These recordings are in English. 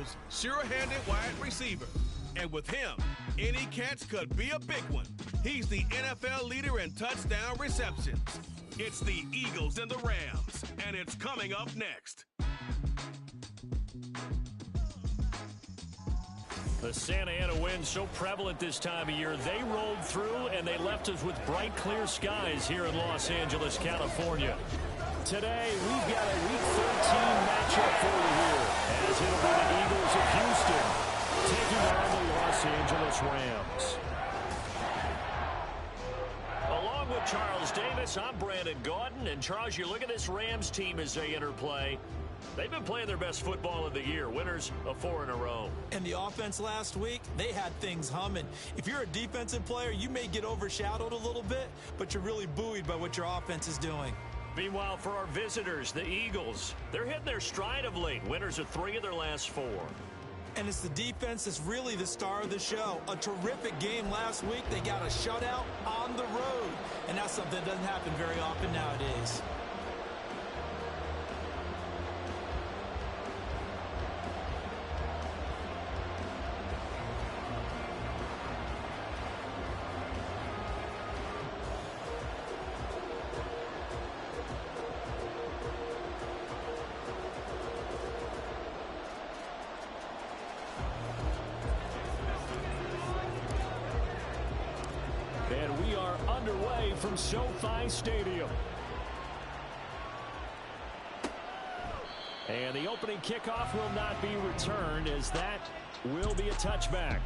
Eagles' sure-handed wide receiver. And with him, any catch could be a big one. He's the NFL leader in touchdown receptions. It's the Eagles and the Rams, and it's coming up next. The Santa Ana wind so prevalent this time of year. They rolled through, and they left us with bright, clear skies here in Los Angeles, California. Today, we've got a Week 13 matchup for you here, as it'll be the Eagles of Houston taking on the Los Angeles Rams. Along with Charles Davis, I'm Brandon Gaudin. And Charles, you look at this Rams team as they enter play. They've been playing their best football of the year, winners of 4 in a row. And the offense last week, they had things humming. If you're a defensive player, you may get overshadowed a little bit, but you're really buoyed by what your offense is doing. Meanwhile, for our visitors, the Eagles, they're hitting their stride of late, winners of 3 of their last 4. And it's the defense that's really the star of the show. A terrific game last week. They got a shutout on the road, and that's something that doesn't happen very often nowadays. And we are underway from SoFi Stadium. And the opening kickoff will not be returned, as that will be a touchback.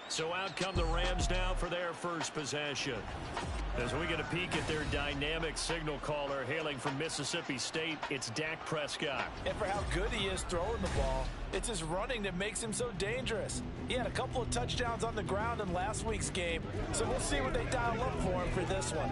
So out come the Rams now for their first possession. As we get a peek at their dynamic signal caller hailing from Mississippi State, it's Dak Prescott. And for how good he is throwing the ball, it's his running that makes him so dangerous. He had a couple of touchdowns on the ground in last week's game, so we'll see what they dial up for him for this one.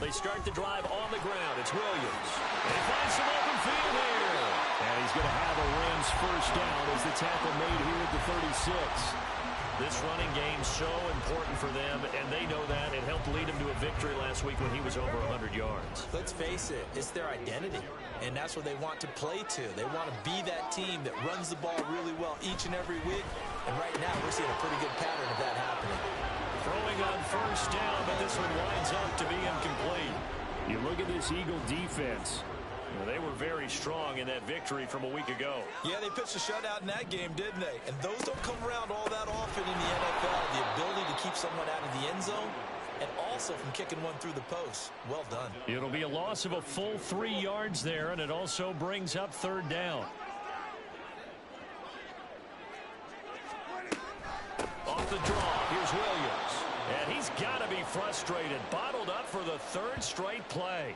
They start the drive on the ground. It's Williams. And he finds some open field here. And he's going to have a Rams first down as the tackle made here at the 36. This running game so important for them, and they know that. It helped lead him to a victory last week when he was over 100 yards. Let's face it, it's their identity, and that's what they want to play to. They want to be that team that runs the ball really well each and every week, and right now we're seeing a pretty good pattern of that happening. Throwing on first down, but this one winds up to be incomplete. You look at this Eagle defense. They were very strong in that victory from a week ago. Yeah, they pitched a shutout in that game, didn't they? And those don't come around all that often in the NFL. The ability to keep someone out of the end zone and also from kicking one through the post. Well done. It'll be a loss of a full 3 yards there, and it also brings up third down. Off the draw, here's Williams. And he's got to be frustrated. Bottled up for the 3rd straight play.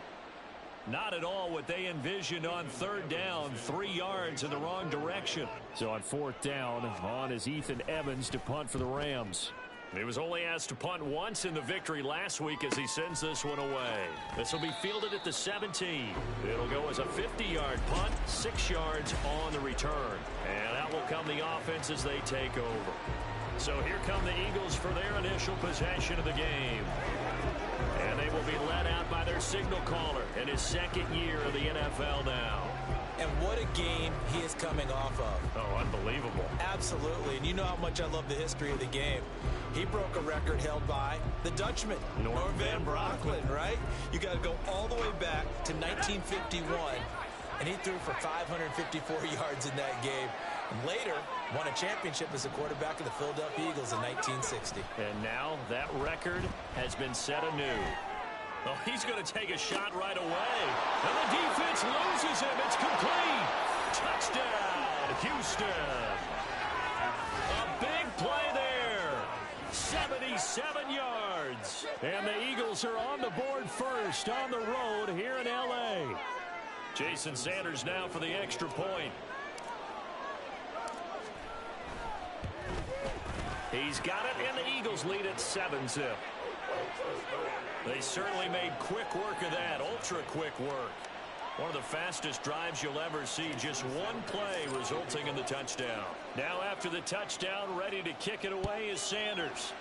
Not at all what they envisioned on third down. 3 yards in the wrong direction. So on 4th down, on is Ethan Evans to punt for the Rams. He was only asked to punt once in the victory last week as he sends this one away. This will be fielded at the 17. It'll go as a 50-yard punt, 6 yards on the return. And out will come the offense as they take over. So here come the Eagles for their initial possession of the game. And they will be led out by their signal caller in his 2nd year of the NFL now. And what a game he is coming off of. Oh, unbelievable. Absolutely. And you know how much I love the history of the game. He broke a record held by the Dutchman, Norm Van Brocklin, right? You got to go all the way back to 1951, and he threw for 554 yards in that game. And later, won a championship as a quarterback of the Philadelphia Eagles in 1960. And now that record has been set anew. Oh, he's going to take a shot right away. And the defense loses him. It's complete. Touchdown, Houston. A big play there. 77 yards. And the Eagles are on the board first on the road here in L.A. Jason Sanders now for the extra point. He's got it, and the Eagles lead at 7-zip. They certainly made quick work of that, ultra-quick work. One of the fastest drives you'll ever see, just one play resulting in the touchdown. Now after the touchdown, ready to kick it away is Sanders.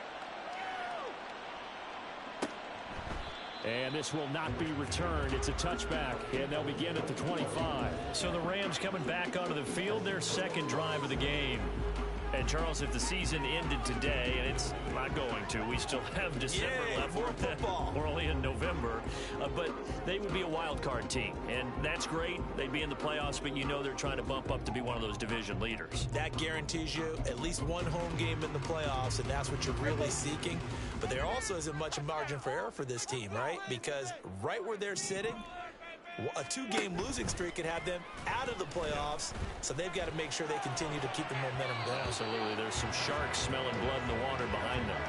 And this will not be returned. It's a touchback, and they'll begin at the 25. So the Rams coming back onto the field, their second drive of the game. And, Charles, if the season ended today, and it's not going to, we still have December left. More football. We're only in November. But they would be a wild card team, and that's great. They'd be in the playoffs, but you know they're trying to bump up to be one of those division leaders. That guarantees you at least one home game in the playoffs, and that's what you're really seeking. But there also isn't much margin for error for this team, right? Because right where they're sitting, a 2-game losing streak could have them out of the playoffs, so they've got to make sure they continue to keep the momentum going. Absolutely. There's some sharks smelling blood in the water behind them.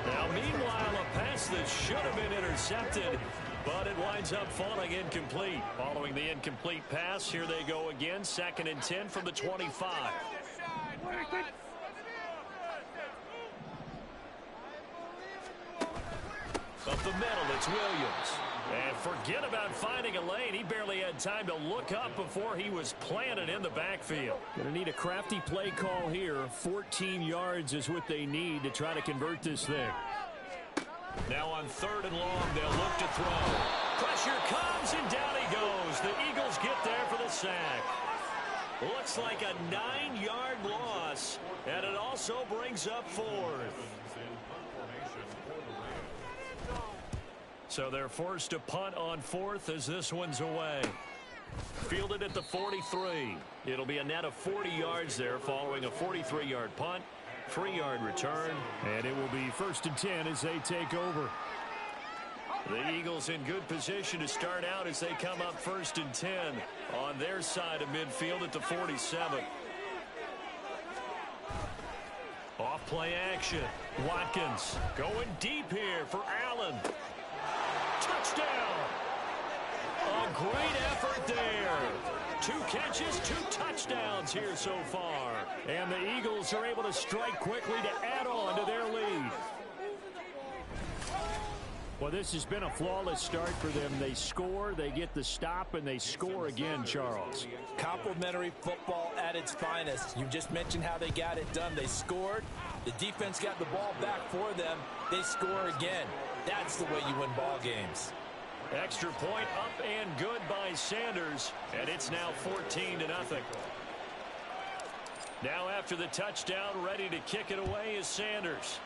Now, meanwhile, a pass that should have been intercepted, but it winds up falling incomplete. Following the incomplete pass, here they go again, 2nd and 10 from the 25. Up the middle, it's Williams. And forget about finding a lane. He barely had time to look up before he was planted in the backfield. Going to need a crafty play call here. 14 yards is what they need to try to convert this thing. Now on 3rd and long, they'll look to throw. Pressure comes, and down he goes. The Eagles get there for the sack. Looks like a 9-yard loss, and it also brings up 4th. So they're forced to punt on 4th as this one's away. Fielded at the 43. It'll be a net of 40 yards there following a 43-yard punt, 3-yard return, and it will be 1st and 10 as they take over. The Eagles in good position to start out as they come up 1st and 10 on their side of midfield at the 47. Off play action. Watkins going deep here for Allen. Touchdown! A great effort there. 2 catches, 2 touchdowns here so far. And the Eagles are able to strike quickly to add on to their lead. Well, this has been a flawless start for them. They score, they get the stop, and they score again, Charles. Complimentary football at its finest. You just mentioned how they got it done. They scored. The defense got the ball back for them. They score again. That's the way you win ball games. Extra point up and good by Sanders, and it's now 14-0. Now after the touchdown, ready to kick it away is Sanders.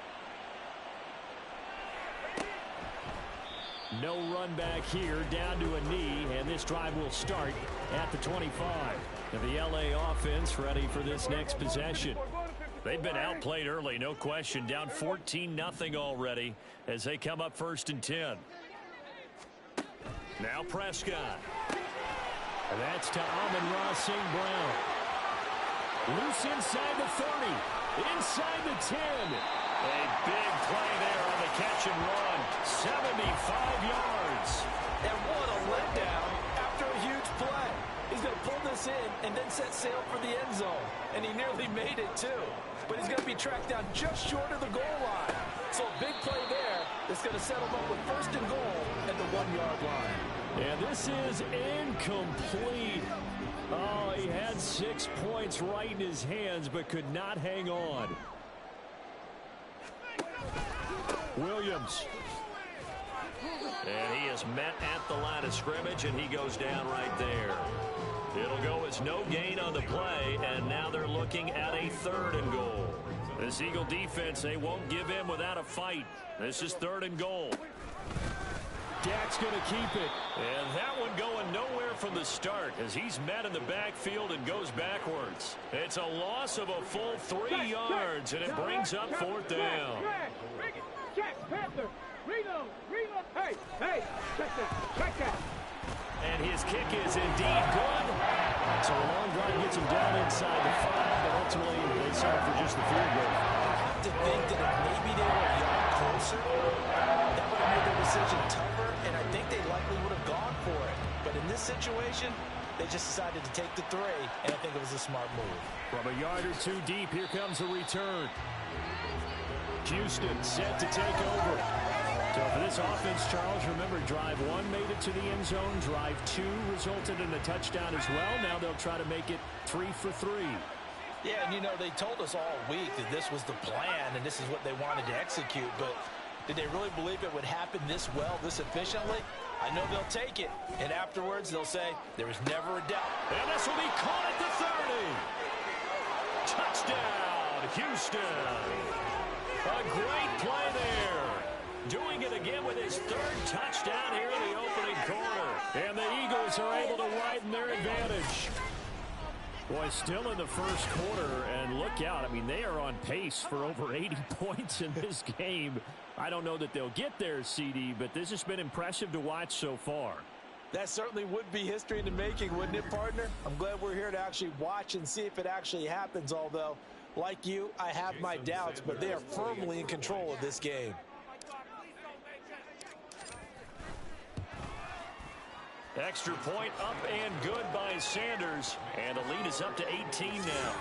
No run back here, down to a knee, and this drive will start at the 25. And the LA offense ready for this next possession. They've been outplayed early, no question. Down 14-0 already as they come up 1st and 10. Now Prescott. And that's to Amon-Ra St. Brown. Loose inside the 30. Inside the 10. A big play there on the catch and run. 75 yards. And what a letdown after a huge play. He's going to pull this in and then set sail for the end zone. And he nearly made it, too. But he's going to be tracked down just short of the goal line. So a big play there that's going to settle him up with 1st and goal at the 1-yard line. And this is incomplete. Oh, he had 6 points right in his hands, but could not hang on. Williams. And he is met at the line of scrimmage, and he goes down right there. It'll go as no gain on the play, and now they're looking at a 3rd and goal. This Eagle defense, they won't give in without a fight. This is 3rd and goal. Dak's going to keep it. And that one going nowhere from the start as he's met in the backfield and goes backwards. It's a loss of a full 3 yards, and it brings up 4th down. And his kick is indeed good. So a long drive gets him down inside the 5, but ultimately they settle for just the field goal. I have to think that if maybe they were a yard closer, that would have made their decision tougher, and I think they likely would have gone for it. But in this situation, they just decided to take the 3, and I think it was a smart move. From a yard or 2 deep, here comes the return. Houston set to take over. So for this offense, Charles, remember, drive 1 made it to the end zone. Drive 2 resulted in a touchdown as well. Now they'll try to make it 3 for 3. Yeah, and you know, they told us all week that this was the plan and this is what they wanted to execute. But Did they really believe it would happen this well, this efficiently? I know they'll take it, and afterwards they'll say there was never a doubt. And this will be caught at the 30. Touchdown, Houston. A great play there. Doing it again with his third touchdown here in the opening quarter. And the Eagles are able to widen their advantage. Boy, still in the first quarter, and look out. I mean, they are on pace for over 80 points in this game. I don't know that they'll get there, CD, but this has been impressive to watch so far. That certainly would be history in the making, wouldn't it, partner? I'm glad we're here to actually watch and see if it actually happens, although, like you, I have my doubts, but they are firmly in control of this game. Extra point up and good by Sanders, and the lead is up to 18 now.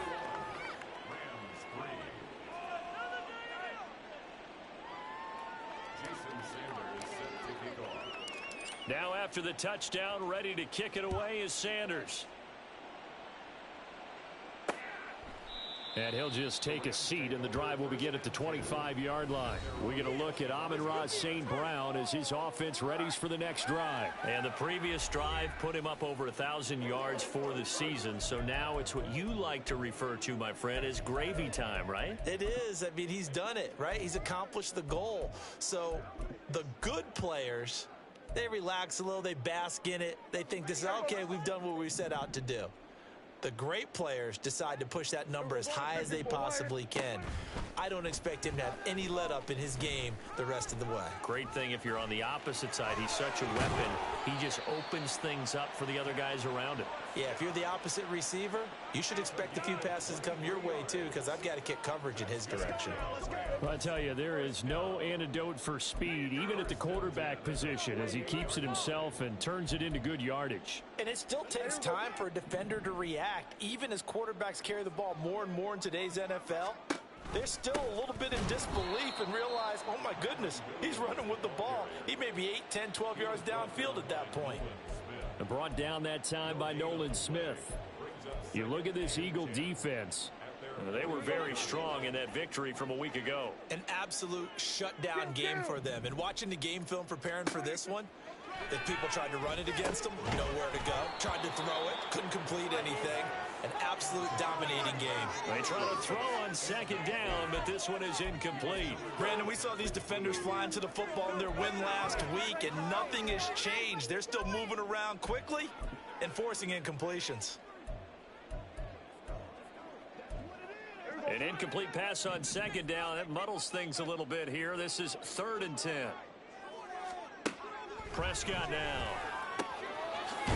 Now after the touchdown, ready to kick it away is Sanders. And he'll just take a seat, and the drive will begin at the 25-yard line. We're going to look at Amon-Ra St. Brown as his offense readies for the next drive. And the previous drive put him up over 1,000 yards for the season. So now it's what you like to refer to, my friend, as gravy time, right? It is. I mean, he's done it, right? He's accomplished the goal. So the good players, they relax a little. They bask in it. They think this is, okay, we've done what we set out to do. The great players decide to push that number as high as they possibly can. I don't expect him to have any let-up in his game the rest of the way. Great thing if you're on the opposite side. He's such a weapon. He just opens things up for the other guys around him. Yeah, if you're the opposite receiver, you should expect a few passes to come your way, too, because I've got to kick coverage in his direction. Well, I tell you, there is no antidote for speed, even at the quarterback position, as he keeps it himself and turns it into good yardage. And it still takes time for a defender to react. Even as quarterbacks carry the ball more and more in today's NFL, they're still a little bit in disbelief and realize, oh my goodness, he's running with the ball. He may be 8, 10, 12 yards downfield at that point. And brought down that time by Nolan Smith. You look at this Eagle defense. They were very strong in that victory from a week ago. An absolute shutdown game for them. And watching the game film preparing for this one, if people tried to run it against them, nowhere to go. Tried to throw it, couldn't complete anything. An absolute dominating game. They try to throw on second down, but this one is incomplete. Brandon, we saw these defenders flying to the football in their win last week, and nothing has changed. They're still moving around quickly and forcing incompletions. An incomplete pass on second down. That muddles things a little bit here. This is 3rd and 10. Prescott now.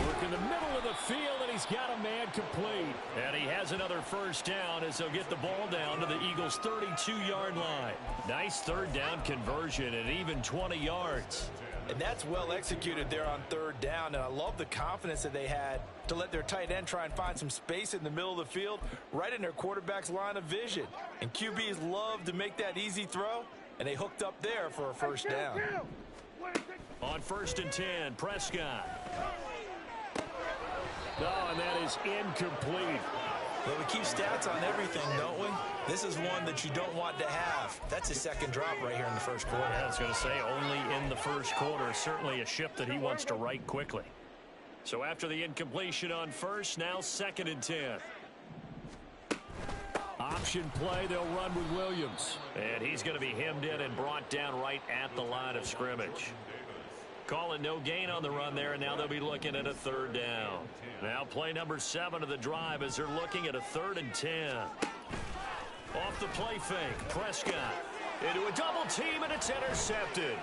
Work in the middle of the field, and he's got a man complete. And he has another first down as they'll get the ball down to the Eagles' 32-yard line. Nice 3rd down conversion and even 20 yards. And that's well executed there on 3rd down. And I love the confidence that they had to let their tight end try and find some space in the middle of the field, right in their quarterback's line of vision. And QBs love to make that easy throw, and they hooked up there for a first down. On 1st and 10, Prescott. Oh, and that is incomplete. Well, we keep stats on everything, don't we? This is one that you don't want to have. That's his second drop right here in the first quarter. I was going to say, only in the first quarter. Certainly a ship that he wants to right quickly. So after the incompletion on first, now 2nd and 10. Option play, they'll run with Williams. And he's going to be hemmed in and brought down right at the line of scrimmage. Call it no gain on the run there, and now they'll be looking at a 3rd down. Now play number 7 of the drive as they're looking at a 3rd and 10. Off the play fake, Prescott into a double team, and it's intercepted.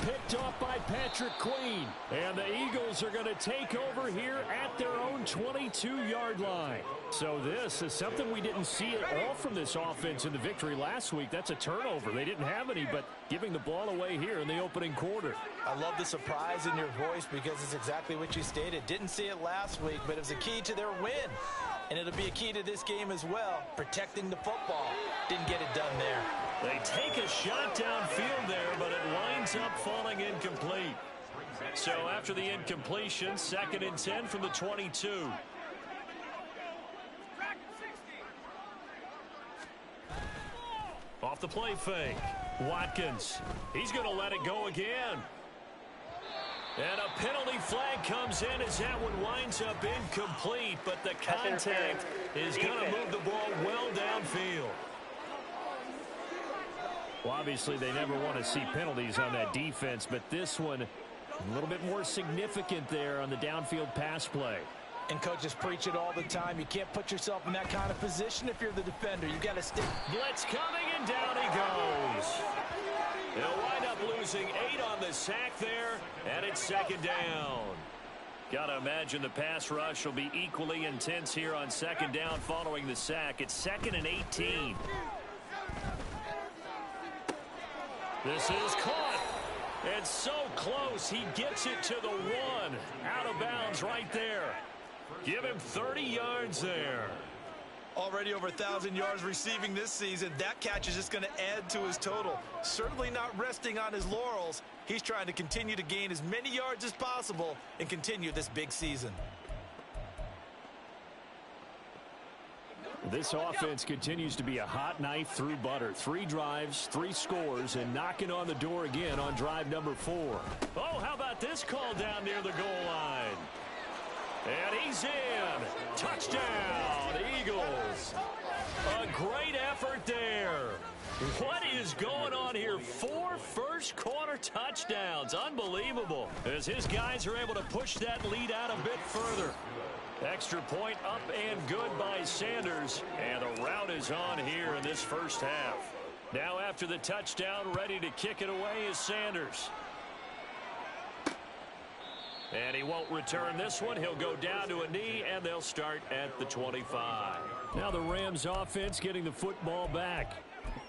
Picked off by Patrick Queen. And the Eagles are going to take over here at their own 22-yard line. So this is something we didn't see at all from this offense in the victory last week. That's a turnover. They didn't have any, but giving the ball away here in the opening quarter. I love the surprise in your voice because it's exactly what you stated. Didn't see it last week, but it was a key to their win. And it'll be a key to this game as well, protecting the football. Didn't get it done there. They take a shot downfield there, but it winds up falling incomplete. So after the incompletion, 2nd and 10 from the 22. Off the play fake. Watkins, he's going to let it go again. And a penalty flag comes in as that one winds up incomplete, but the contact is going to move the ball well downfield. Well, obviously, they never want to see penalties on that defense, but this one a little bit more significant there on the downfield pass play. And coaches preach it all the time. You can't put yourself in that kind of position if you're the defender. You got to stick. Blitz coming, and down he goes. They'll wind up losing 8 on the sack there, and it's second down. Got to imagine the pass rush will be equally intense here on second down following the sack. It's 2nd and 18. This is caught. It's so close. He gets it to the 1. Out of bounds right there. Give him 30 yards there. Already over 1,000 yards receiving this season. That catch is just going to add to his total. Certainly not resting on his laurels. He's trying to continue to gain as many yards as possible and continue this big season. This offense continues to be a hot knife through butter. 3 drives, 3 scores, and knocking on the door again on drive number 4. Oh, how about this call down near the goal line? And he's in. Touchdown, Eagles. A great effort there. What is going on here? 4 first-quarter touchdowns. Unbelievable. As his guys are able to push that lead out a bit further. Extra point up and good by Sanders. And the rout is on here in this first half. Now after the touchdown, ready to kick it away is Sanders. And he won't return this one. He'll go down to a knee, and they'll start at the 25. Now the Rams offense getting the football back.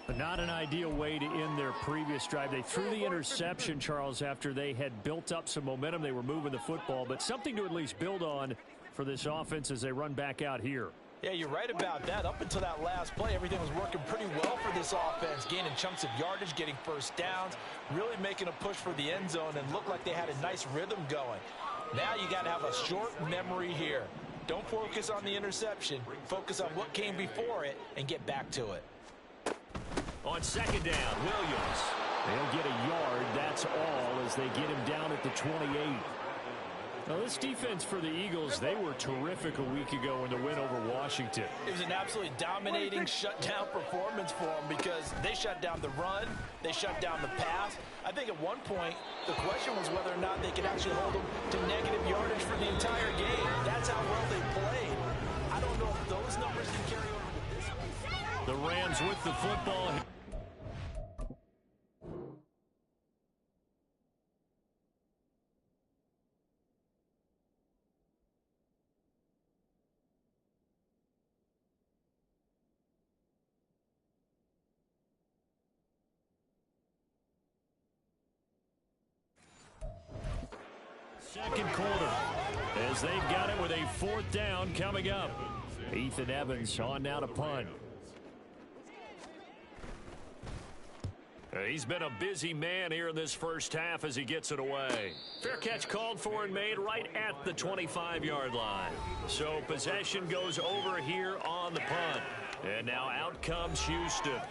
But not an ideal way to end their previous drive. They threw the interception, Charles, after they had built up some momentum. They were moving the football, but something to at least build on for this offense as they run back out here. Yeah, you're right about that. Up until that last play, everything was working pretty well for this offense, gaining chunks of yardage, getting first downs, really making a push for the end zone, and looked like they had a nice rhythm going. Now you got to have a short memory here. Don't focus on the interception. Focus on what came before it and get back to it. On second down, Williams. They'll get a yard, that's all, as they get him down at the 28. Now, this defense for the Eagles, they were terrific a week ago in the win over Washington. It was an absolutely dominating shutdown performance for them because they shut down the run, they shut down the pass. I think at one point, the question was whether or not they could actually hold them to negative yardage for the entire game. That's how well they played. I don't know if those numbers can carry over to this one. The Rams with the football. Second quarter, as they've got it with a 4th down coming up. Ethan Evans on now to punt. He's been a busy man here in this first half as he gets it away. Fair catch called for and made right at the 25-yard line. So possession goes over here on the punt. And now out comes Houston.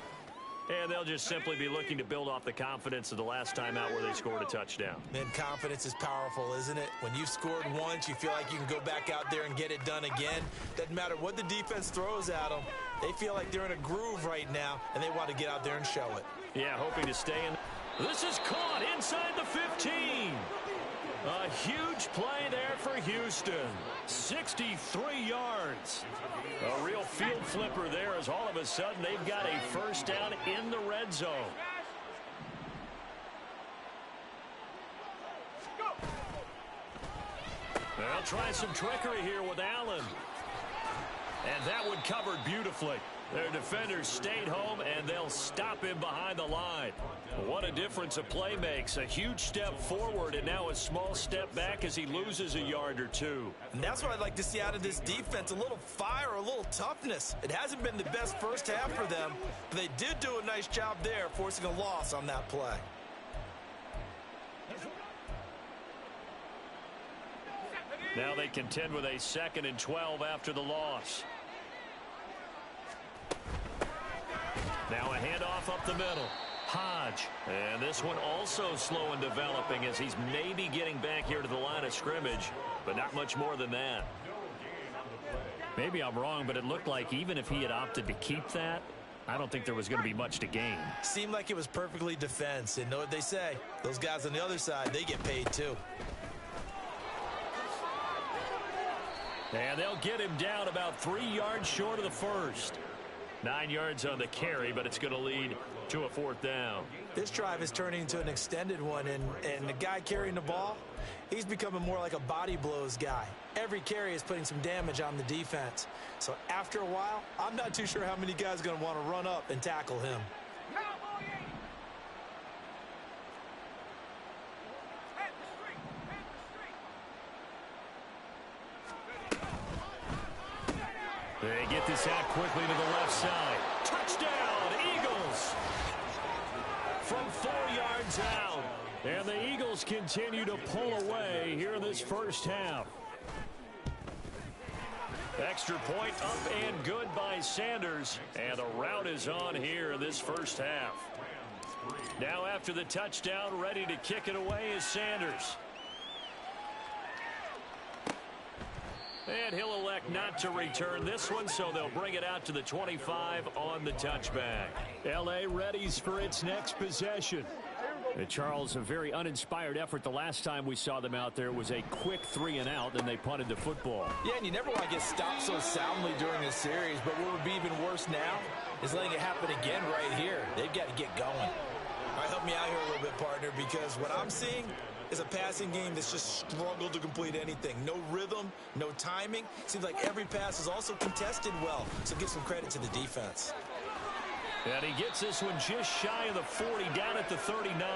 And they'll just simply be looking to build off the confidence of the last time out where they scored a touchdown. Man, confidence is powerful, isn't it? When you've scored once, you feel like you can go back out there and get it done again. Doesn't matter what the defense throws at them. They feel like they're in a groove right now, and they want to get out there and show it. Yeah, hoping to stay in. This is caught inside the 15. A huge play there for Houston. 63 yards. A real field flipper there as all of a sudden they've got a first down in the red zone. They'll try some trickery here with Allen. And that one covered beautifully. Their defenders stayed home, and they'll stop him behind the line. What a difference a play makes. A huge step forward and now a small step back as he loses a yard or two. And that's what I'd like to see out of this defense, a little fire, a little toughness. It hasn't been the best first half for them, but they did do a nice job there, forcing a loss on that play. Now they contend with a 2nd and 12 after the loss. Now a handoff up the middle. Hodge. And this one also slow in developing as he's maybe getting back here to the line of scrimmage, but not much more than that. Maybe I'm wrong, but it looked like even if he had opted to keep that, I don't think there was going to be much to gain. Seemed like it was perfectly defense. And know what they say? Those guys on the other side, they get paid too. And they'll get him down about 3 yards short of the first. 9 yards on the carry, but it's going to lead to a 4th down. This drive is turning into an extended one, and the guy carrying the ball, he's becoming more like a body blows guy. Every carry is putting some damage on the defense. So after a while, I'm not too sure how many guys are going to want to run up and tackle him. They get this out quickly to the left side. Touchdown, Eagles! From 4 yards out. And the Eagles continue to pull away here in this first half. Extra point up and good by Sanders. And the route is on here in this first half. Now after the touchdown, ready to kick it away is Sanders. And he'll elect not to return this one, so they'll bring it out to the 25 on the touchback. L.A. readies for its next possession. And Charles, a very uninspired effort the last time we saw them out there. It was a quick 3 and out, and they punted the football. Yeah, and you never want to get stopped so soundly during a series, but what would be even worse now is letting it happen again right here. They've got to get going. All right, help me out here a little bit, partner, because what I'm seeing is a passing game that's just struggled to complete anything. No rhythm, no timing. Seems like every pass is also contested well, so give some credit to the defense. And he gets this one just shy of the 40, down at the 39.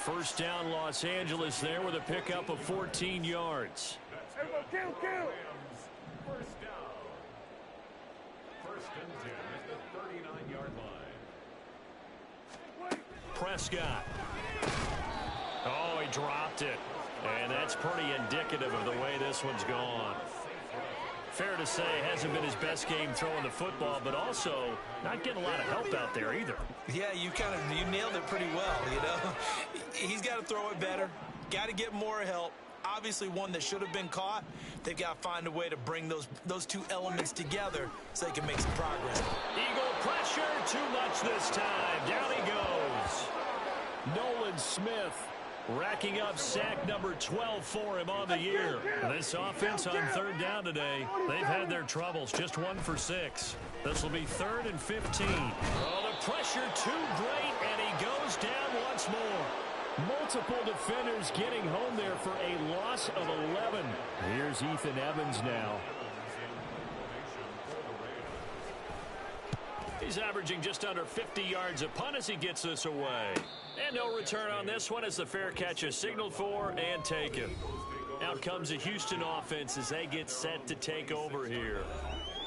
First down, Los Angeles there with a pickup of 14 yards. First down. First and 10 at the 39-yard line. Prescott. Oh, he dropped it. And that's pretty indicative of the way this one's gone. Fair to say, hasn't been his best game throwing the football, but also not getting a lot of help out there either. Yeah, you nailed it pretty well, you know. He's got to throw it better, got to get more help. Obviously one that should have been caught. They've got to find a way to bring those two elements together so they can make some progress. Eagle pressure, too much this time. Down he goes. Nolan Smith racking up sack number 12 for him on the year. This offense on 3rd down today, they've had their troubles. Just 1 for 6. This will be 3rd and 15. Oh, the pressure too great, and he goes down once more. Multiple defenders getting home there for a loss of 11. Here's Ethan Evans now. He's averaging just under 50 yards a punt as he gets this away. And no return on this one as the fair catch is signaled for and taken. Out comes the Houston offense as they get set to take over here.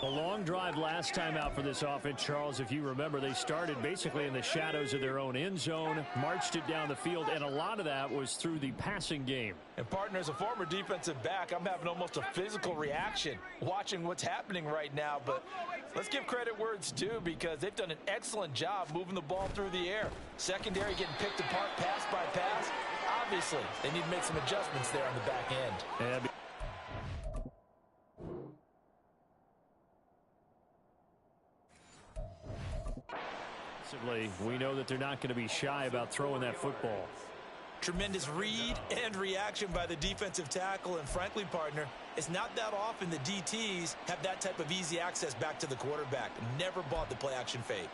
A long drive last time out for this offense, Charles. If you remember, they started basically in the shadows of their own end zone, marched it down the field, and a lot of that was through the passing game. And partner, as a former defensive back, I'm having almost a physical reaction watching what's happening right now. But let's give credit where it's due, because they've done an excellent job moving the ball through the air. Secondary getting picked apart pass by pass. Obviously, they need to make some adjustments there on the back end. We know that they're not going to be shy about throwing that football. Tremendous read and reaction by the defensive tackle, and frankly, partner, it's not that often the DTs have that type of easy access back to the quarterback. Never bought the play action fade.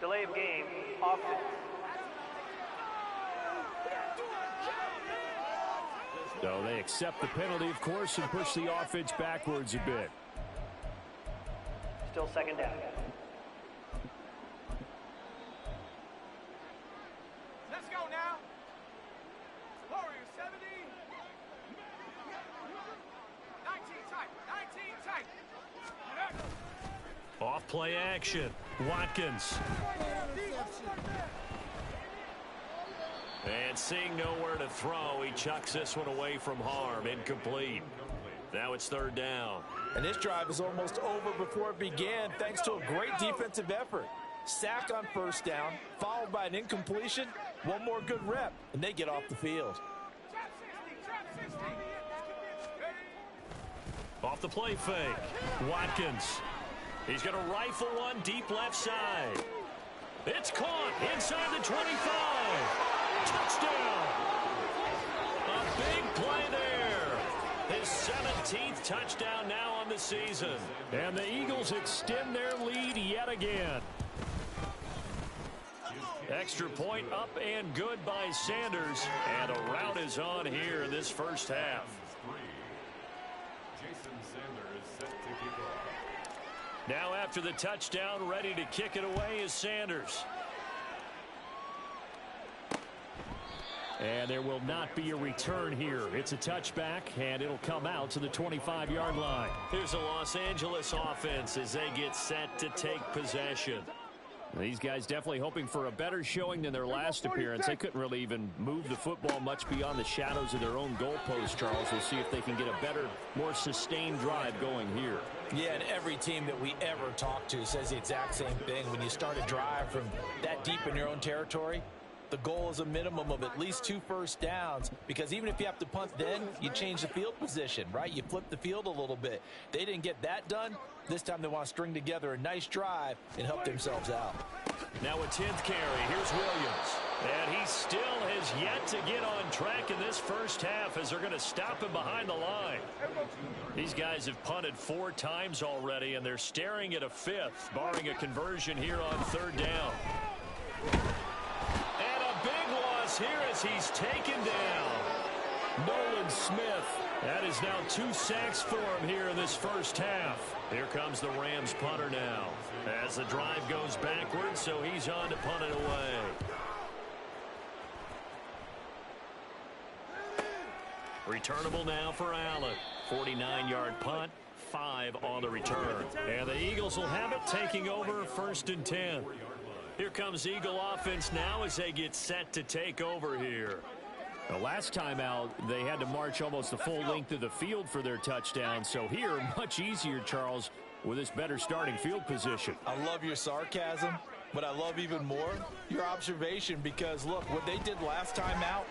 Delay of game, often. So they accept the penalty, of course, and push the offense backwards a bit. Still 2nd down. Let's go now. Warriors 70. Off play action. Watkins. And seeing nowhere to throw, he chucks this one away from harm. Incomplete. Now it's third down. And this drive is almost over before it began thanks to a great defensive effort. Sack on first down, followed by an incompletion, one more good rep, and they get off the field. Off the play fake. Watkins. He's going to rifle one deep left side. It's caught inside the 25. Touchdown. A big play there. His 17th touchdown now on the season. And the Eagles extend their lead yet again. Extra point up and good by Sanders. And a rout is on here in this first half. Now after the touchdown, ready to kick it away is Sanders. And there will not be a return here. It's a touchback, and it'll come out to the 25-yard line. Here's the Los Angeles offense as they get set to take possession. These guys definitely hoping for a better showing than their last appearance. They couldn't really even move the football much beyond the shadows of their own goalpost, Charles. We'll see if they can get a better, more sustained drive going here. Yeah, and every team that we ever talk to says the exact same thing. When you start a drive from that deep in your own territory, the goal is a minimum of at least 2 first downs, because even if you have to punt then, you change the field position, right? You flip the field a little bit. They didn't get that done. This time they want to string together a nice drive and help themselves out. Now a 10th carry. Here's Williams. And he still has yet to get on track in this first half as they're going to stop him behind the line. These guys have punted 4 times already, and they're staring at a 5th, barring a conversion here on third down. And a big loss here as he's taken down. Nolan Smith. That is now 2 sacks for him here in this first half. Here comes the Rams punter now as the drive goes backwards, so he's on to punt it away. Returnable now for Allen. 49-yard punt, 5 on the return. And the Eagles will have it, taking over 1st and 10. Here comes Eagle offense now as they get set to take over here. The last time out, they had to march almost the full length of the field for their touchdown. So here, much easier, Charles, with this better starting field position. I love your sarcasm, but I love even more your observation, because, look, what they did last time out,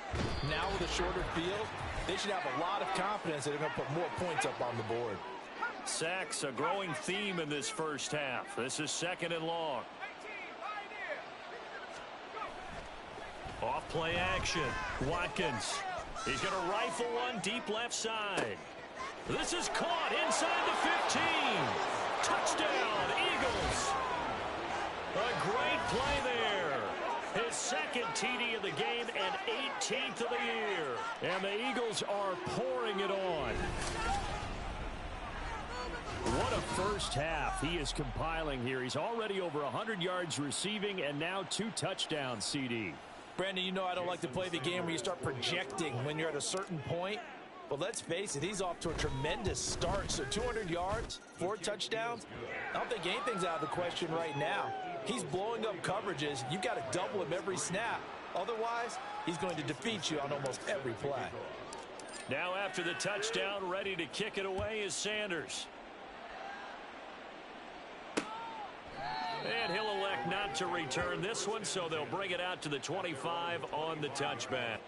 now with a shorter field, they should have a lot of confidence that they're going to put more points up on the board. Sacks, a growing theme in this first half. This is 2nd and long. Off play action. Watkins. He's going to rifle one deep left side. This is caught inside the 15. Touchdown, Eagles. A great play there. His 2nd TD of the game and 18th of the year. And the Eagles are pouring it on. What a first half he is compiling here. He's already over 100 yards receiving and now 2 touchdowns, CD. Brandon, you know I don't like to play the game where you start projecting when you're at a certain point. But let's face it, he's off to a tremendous start. So 200 yards, 4 touchdowns. I don't think anything's out of the question right now. He's blowing up coverages. You've got to double him every snap. Otherwise, he's going to defeat you on almost every play. Now after the touchdown, ready to kick it away is Sanders. And he'll elect not to return this one, so they'll bring it out to the 25 on the touchback.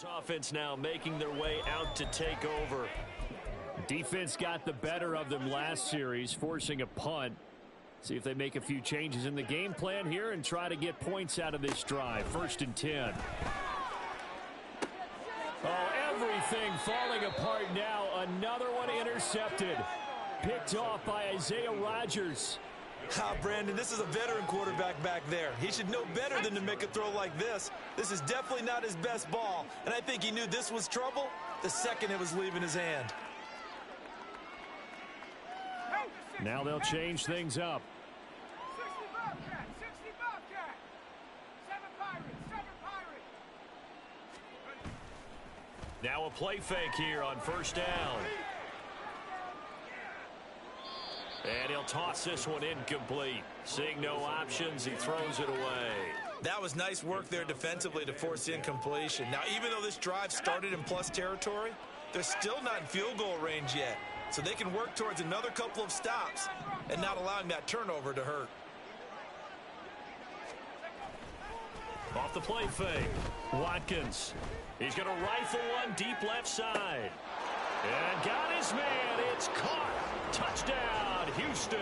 Offense now making their way out to take over. Defense got the better of them last series, forcing a punt. See if they make a few changes in the game plan here and try to get points out of this drive. 1st and 10. Oh, everything falling apart now. Another one intercepted. Picked off by Isaiah Rodgers. Brandon, this is a veteran quarterback back there. He should know better than to make a throw like this. This is definitely not his best ball, and I think he knew this was trouble the second it was leaving his hand. Now they'll change things up. 60 Bobcat. 7 Pirates. Now a play fake here on 1st down. And he'll toss this one incomplete. Seeing no options, he throws it away. That was nice work there defensively to force incompletion. Now, even though this drive started in plus territory, they're still not in field goal range yet. So they can work towards another couple of stops and not allowing that turnover to hurt. Off the play fake, Watkins. He's going to rifle one deep left side. And got his man. It's caught. Touchdown, Houston.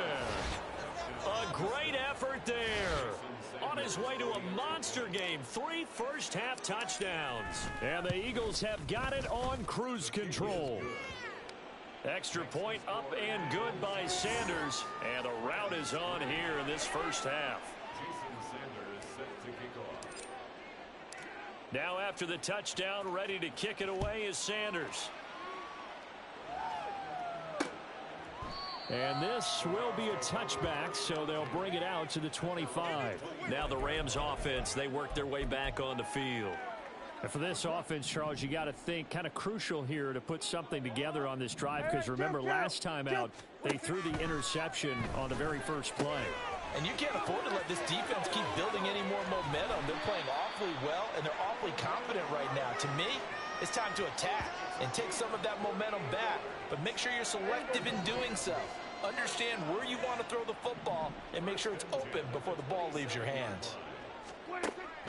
A great effort there. On his way to a monster game. 3 first-half touchdowns. And the Eagles have got it on cruise control. Extra point up and good by Sanders. And the route is on here in this first half. Now after the touchdown, ready to kick it away is Sanders. And this will be a touchback, so they'll bring it out to the 25. Now the Rams offense, they work their way back on the field. And for this offense, Charles, you got to think kind of crucial here to put something together on this drive, because remember last time out, they threw the interception on the very first play. And you can't afford to let this defense keep building any more momentum. They're playing awfully well, and they're awfully confident right now. To me, it's time to attack and take some of that momentum back, but make sure you're selective in doing so. Understand where you want to throw the football and make sure it's open before the ball leaves your hands.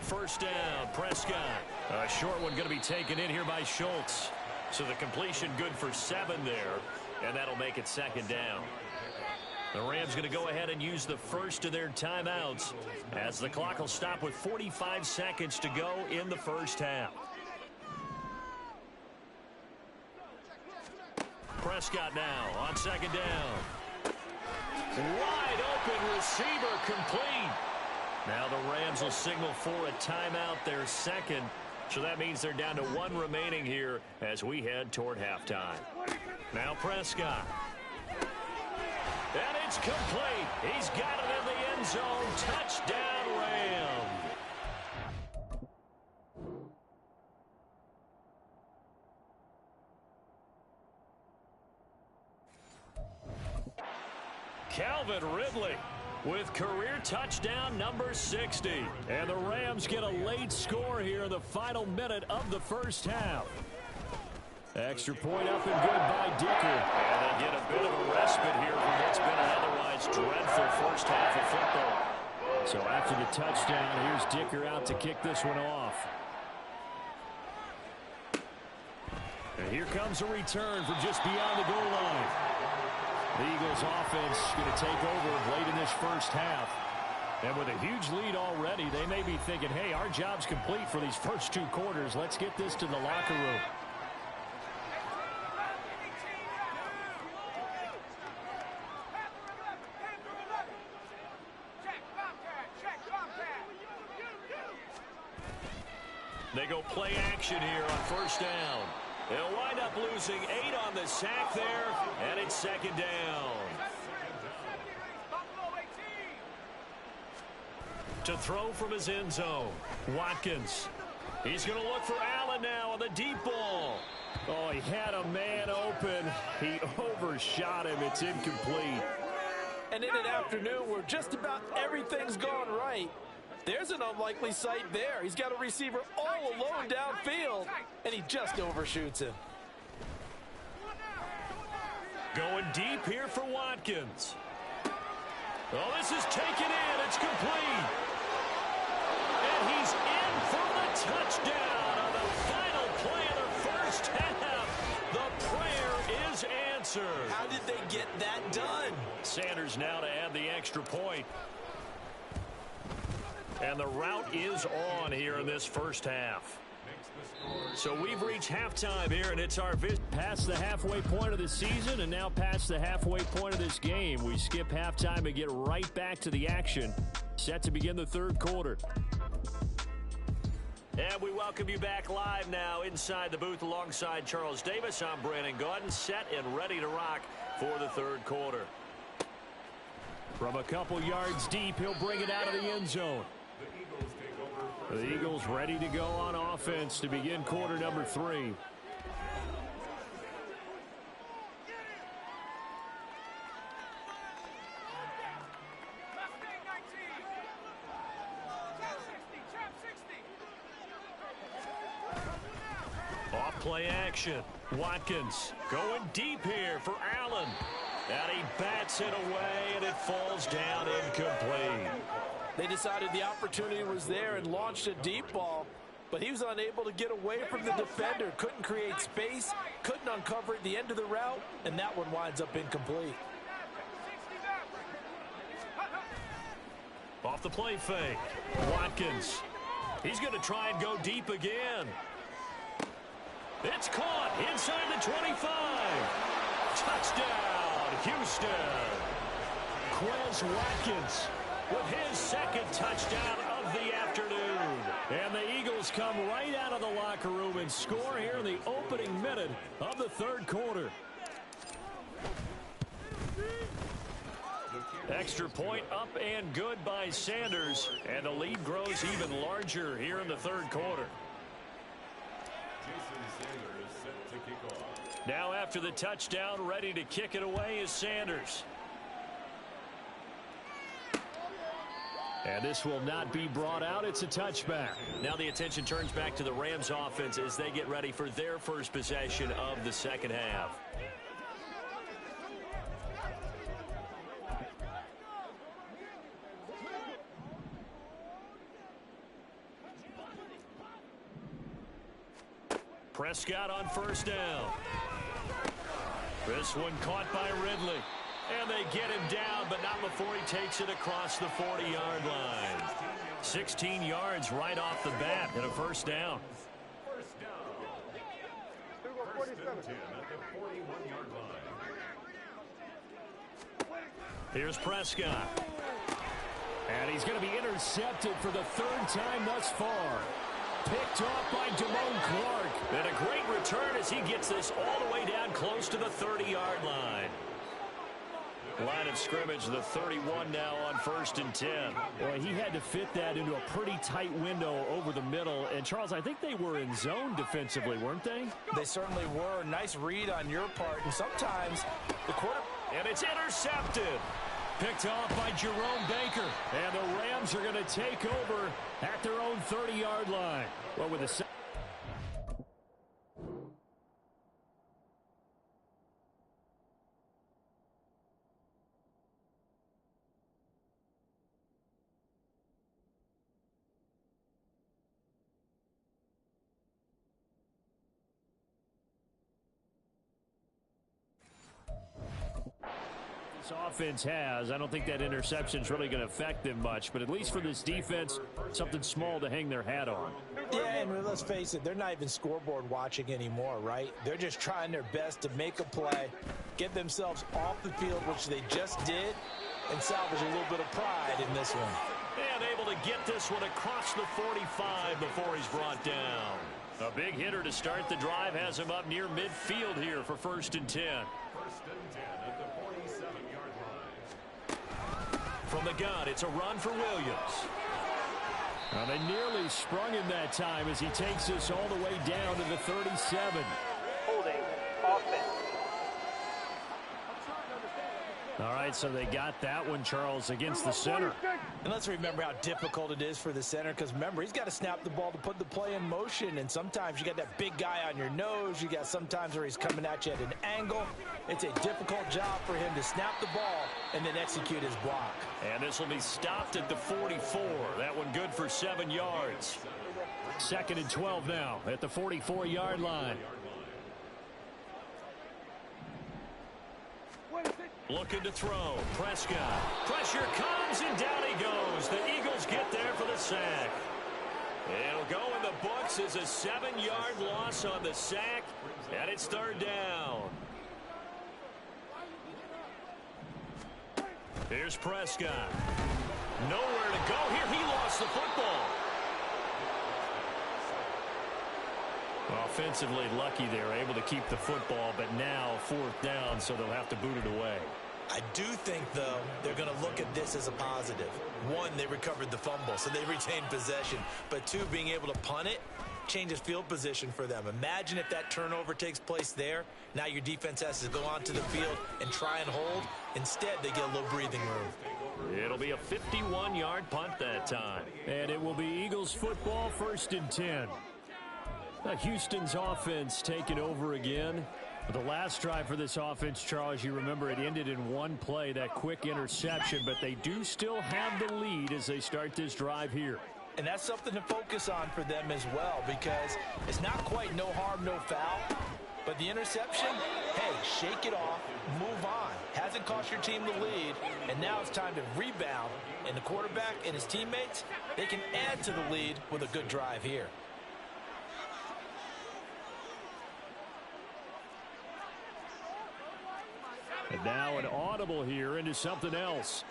1st down, Prescott. A short one going to be taken in here by Schultz. So the completion good for 7 there, and that'll make it 2nd down. The Rams going to go ahead and use the first of their timeouts as the clock will stop with 45 seconds to go in the first half. Prescott now on 2nd down. Wide open receiver complete. Now the Rams will signal for a timeout, their second. So that means they're down to 1 remaining here as we head toward halftime. Now Prescott. And it's complete. He's got it in the end zone. Touchdown, Rams. Calvin Ridley with career touchdown number 60. And the Rams get a late score here in the final minute of the first half. Extra point up and good by Dicker. And they get a bit of a respite here from what's been an otherwise dreadful first half of football. So after the touchdown, here's Dicker out to kick this one off. And here comes a return from just beyond the goal line. The Eagles offense going to take over late in this first half. And with a huge lead already, they may be thinking, hey, our job's complete for these first 2 quarters. Let's get this to the locker room. They go play action here on 1st down. They'll wind up losing 8 on the sack there, and it's 2nd down. To throw from his end zone, Watkins. He's going to look for Allen now on the deep ball. Oh, he had a man open. He overshot him. It's incomplete. And in an afternoon where just about everything's gone right, there's an unlikely sight there. He's got a receiver all alone downfield, and he just overshoots him. Going deep here for Watkins. Oh, this is taken in. It's complete. And he's in for the touchdown on the final And the route is on here in this first half. So we've reached halftime here, and it's our visit past the halfway point of the season and now past the halfway point of this game. We skip halftime and get right back to the action. Set to begin the third quarter. And we welcome you back live now inside the booth alongside Charles Davis. I'm Brandon Gaudin, set and ready to rock for the third quarter. From a couple yards deep, he'll bring it out of the end zone. The Eagles ready to go on offense to begin quarter number 3. Off play action. Watkins going deep here for Allen. And he bats it away, and it falls down incomplete. They decided the opportunity was there and launched a deep ball, but he was unable to get away from the defender. Couldn't create space, couldn't uncover at the end of the route, and that one winds up incomplete. Off the play fake. Watkins. He's going to try and go deep again. It's caught inside the 25. Touchdown, Houston. Quez Watkins with his second touchdown of the afternoon. And the Eagles come right out of the locker room and score here in the opening minute of the third quarter. Extra point up and good by Sanders. And the lead grows even larger here in the third quarter. Now after the touchdown, ready to kick it away is Sanders. And this will not be brought out. It's a touchback. Now the attention turns back to the Rams offense as they get ready for their first possession of the second half. Prescott on first down. This one caught by Ridley. And they get him down, but not before he takes it across the 40-yard line. 16 yards right off the bat and a first down. Here's Prescott. And he's going to be intercepted for the third time thus far. Picked off by Damone Clark. And a great return as he gets this all the way down close to the 30-yard line. Line of scrimmage, the 31 now on 1st and 10. Well, he had to fit that into a pretty tight window over the middle. And, Charles, I think they were in zone defensively, weren't they? They certainly were. Nice read on your part. And sometimes the quarter... And it's intercepted. Picked off by Jerome Baker. And the Rams are going to take over at their own 30-yard line. Well, with a... offense has. I don't think that interception is really going to affect them much, but at least for this defense, something small to hang their hat on. Yeah, and let's face it, they're not even scoreboard watching anymore, right? They're just trying their best to make a play, get themselves off the field, which they just did, and salvage a little bit of pride in this one. And able to get this one across the 45 before he's brought down. A big hitter to start the drive has him up near midfield here for 1st and 10. From the gun, it's a run for Williams. Well, they nearly sprung him that time as he takes this all the way down to the 37. Holding offense. All right, so they got that one, Charles, against the center. And let's remember how difficult it is for the center, because remember, he's got to snap the ball to put the play in motion, and sometimes you got that big guy on your nose. You got sometimes where he's coming at you at an angle. It's a difficult job for him to snap the ball and then execute his block. And this will be stopped at the 44. That one good for 7 yards. 2nd and 12 now at the 44-yard line. Looking to throw. Prescott. Pressure comes, and down he goes. The Eagles get there for their the sack. It'll go in the books as a 7-yard loss on the sack, and it's third down. Here's Prescott. Nowhere to go here. He lost the football. Offensively lucky they were able to keep the football, but now fourth down, so they'll have to boot it away. I do think, though, they're going to look at this as a positive. One, they recovered the fumble, so they retained possession. But two, being able to punt it changes field position for them. Imagine if that turnover takes place there. Now your defense has to go onto the field and try and hold. Instead, they get a little breathing room. It'll be a 51-yard punt that time. And it will be Eagles football, 1st and 10. Houston's offense taking over again. The last drive for this offense, Charles, you remember it ended in one play, that quick interception, but they do still have the lead as they start this drive here. And that's something to focus on for them as well, because it's not quite no harm, no foul. But the interception, hey, shake it off, move on. Hasn't cost your team the lead, and now it's time to rebound. And the quarterback and his teammates, they can add to the lead with a good drive here. And now an audible here into something else.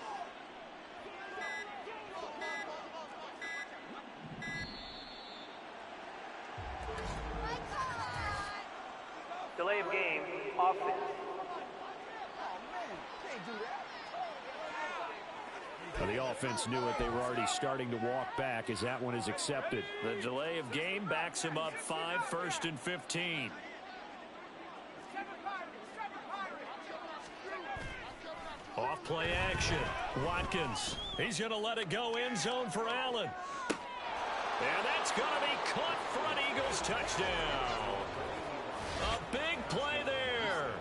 Delay of game, offense. Well, the offense knew it. They were already starting to walk back as that one is accepted. The delay of game backs him up 5, 1st and 15. Off play action. Watkins. He's going to let it go end zone for Allen. And that's going to be caught for an Eagles touchdown. A big play there.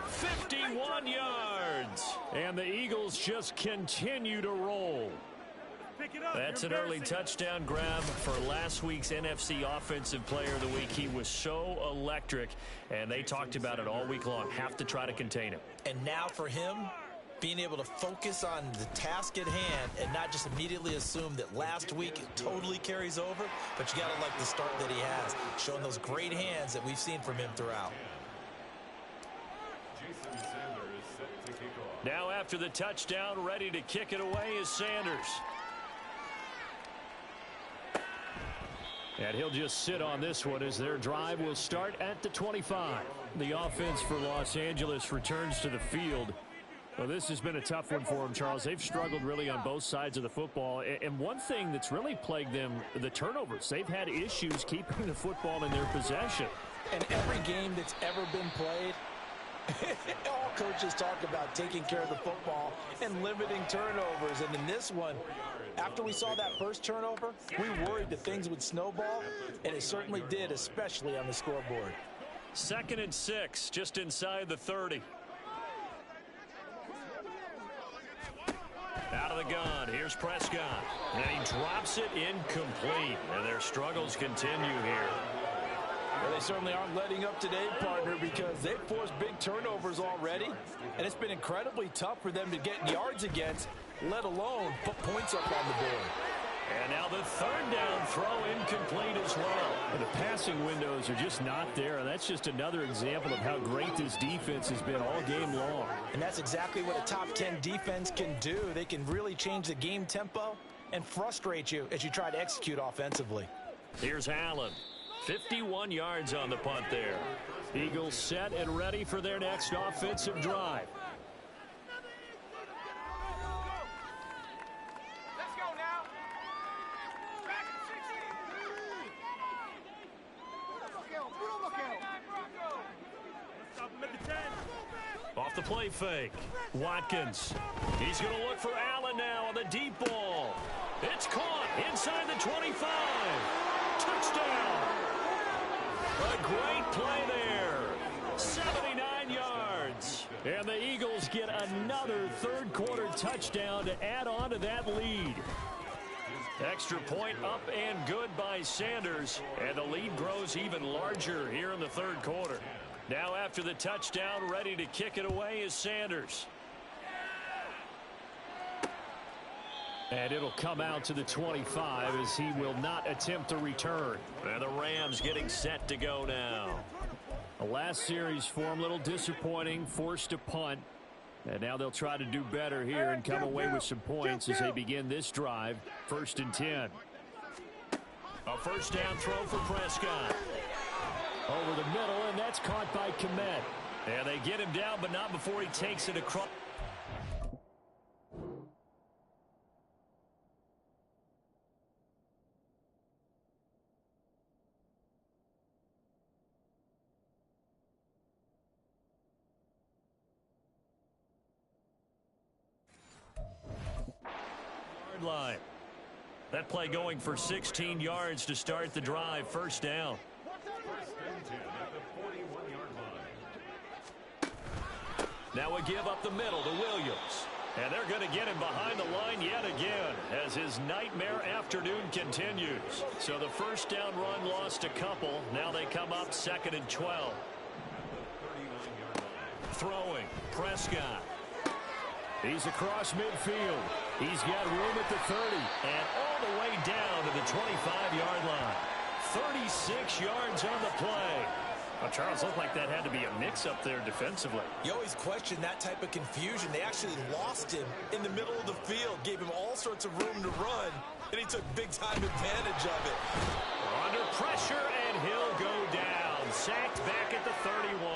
51 yards. And the Eagles just continue to roll. That's an early touchdown grab for last week's NFC Offensive Player of the Week. He was so electric, and they talked about it all week long. Have to try to contain him. And now for him, being able to focus on the task at hand and not just immediately assume that last week it totally carries over, but you got to like the start that he has, showing those great hands that we've seen from him throughout. Now after the touchdown, ready to kick it away is Sanders. And he'll just sit on this one as their drive will start at the 25. The offense for Los Angeles returns to the field. Well, this has been a tough one for them, Charles. They've struggled really on both sides of the football. And one thing that's really plagued them, the turnovers. They've had issues keeping the football in their possession. And every game that's ever been played, all coaches talk about taking care of the football and limiting turnovers. And in this one, after we saw that first turnover, we worried that things would snowball, and it certainly did, especially on the scoreboard. 2nd and 6, just inside the 30. Out of the gun, here's Prescott. And he drops it incomplete. And their struggles continue here. Well, they certainly aren't letting up today, partner, because they've forced big turnovers already. And it's been incredibly tough for them to get yards against, let alone put points up on the board. And now the 3rd down throw incomplete as well. And the passing windows are just not there. And that's just another example of how great this defense has been all game long. And that's exactly what a top 10 defense can do. They can really change the game tempo and frustrate you as you try to execute offensively. Here's Allen. 51 yards on the punt there. Eagles set and ready for their next offensive drive. Off the play fake. Watkins. He's going to look for Allen now on the deep ball. It's caught inside the 25. Touchdown. A great play there. 79 yards. And the Eagles get another third-quarter touchdown to add on to that lead. Extra point up and good by Sanders. And the lead grows even larger here in the third quarter. Now after the touchdown, ready to kick it away is Sanders. And it'll come out to the 25 as he will not attempt to return. And the Rams getting set to go now. The last series for him, a little disappointing, forced a punt. And now they'll try to do better here and come away with some points as they begin this drive. 1st and 10. A first down throw for Prescott. Over the middle, and that's caught by Komet. And they get him down, but not before he takes it across. Line. That play going for 16 yards to start the drive. First down. Now we give up the middle to Williams. And they're going to get him behind the line yet again as his nightmare afternoon continues. So the first down run lost a couple. Now they come up 2nd and 12. Throwing. Prescott. He's across midfield. He's got room at the 30. And all the way down to the 25-yard line. 36 yards on the play. Well, Charles, looked like that had to be a mix-up there defensively. You always question that type of confusion. They actually lost him in the middle of the field, gave him all sorts of room to run, and he took big-time advantage of it. Under pressure, and he'll go down. Sacked back at the 31.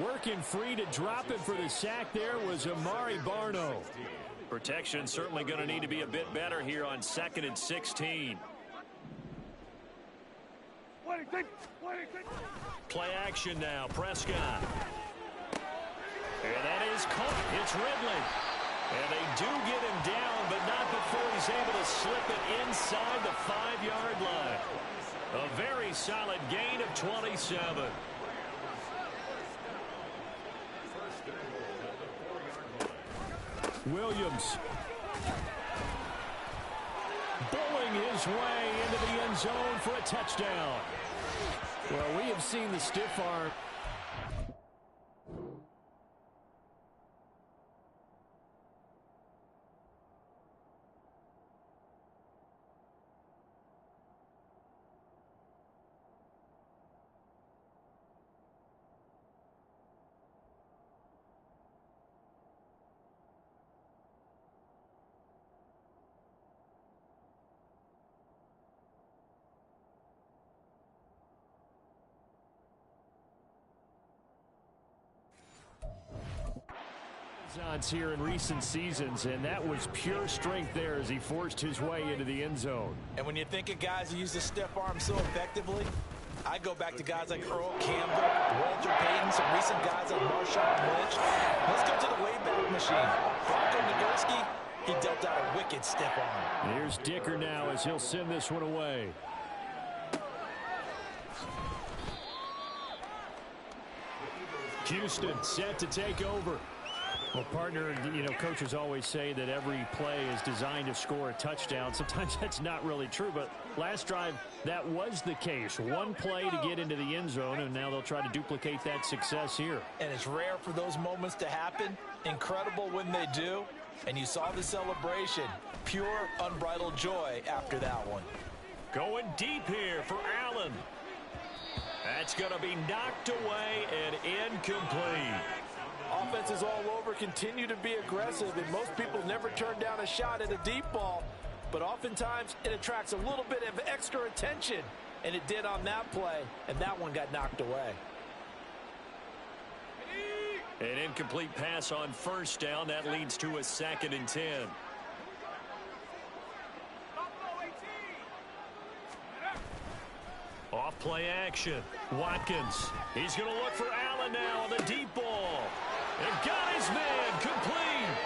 Working free to drop it for the sack there was Amari Barno. Protection certainly going to need to be a bit better here on 2nd and 16. Play action now. Prescott. And that is caught. It's Ridley. And they do get him down, but not before he's able to slip it inside the 5-yard line. A very solid gain of 27. Williams bowling his way into the end zone for a touchdown. Well, we have seen the stiff arm. Here in recent seasons, and that was pure strength there as he forced his way into the end zone. And when you think of guys who use the stiff arm so effectively, I go back to guys like Earl Campbell, Walter Payton, some recent guys like Marshawn Lynch. Let's go to the Wayback Machine. Bronco Nagurski, he dealt out a wicked stiff arm. And here's Dicker now as he'll send this one away. Houston set to take over. Well, partner, you know, coaches always say that every play is designed to score a touchdown. Sometimes that's not really true, but last drive, that was the case. One play to get into the end zone, and now they'll try to duplicate that success here. And it's rare for those moments to happen. Incredible when they do. And you saw the celebration. Pure, unbridled joy after that one. Going deep here for Allen. That's going to be knocked away and incomplete. Offenses all over continue to be aggressive, and most people never turn down a shot at a deep ball, but oftentimes it attracts a little bit of extra attention, and it did on that play, and that one got knocked away. An incomplete pass on first down. That leads to a 2nd and 10. Off play action. Watkins. He's going to look for Allen now on the deep ball. And got his man complete.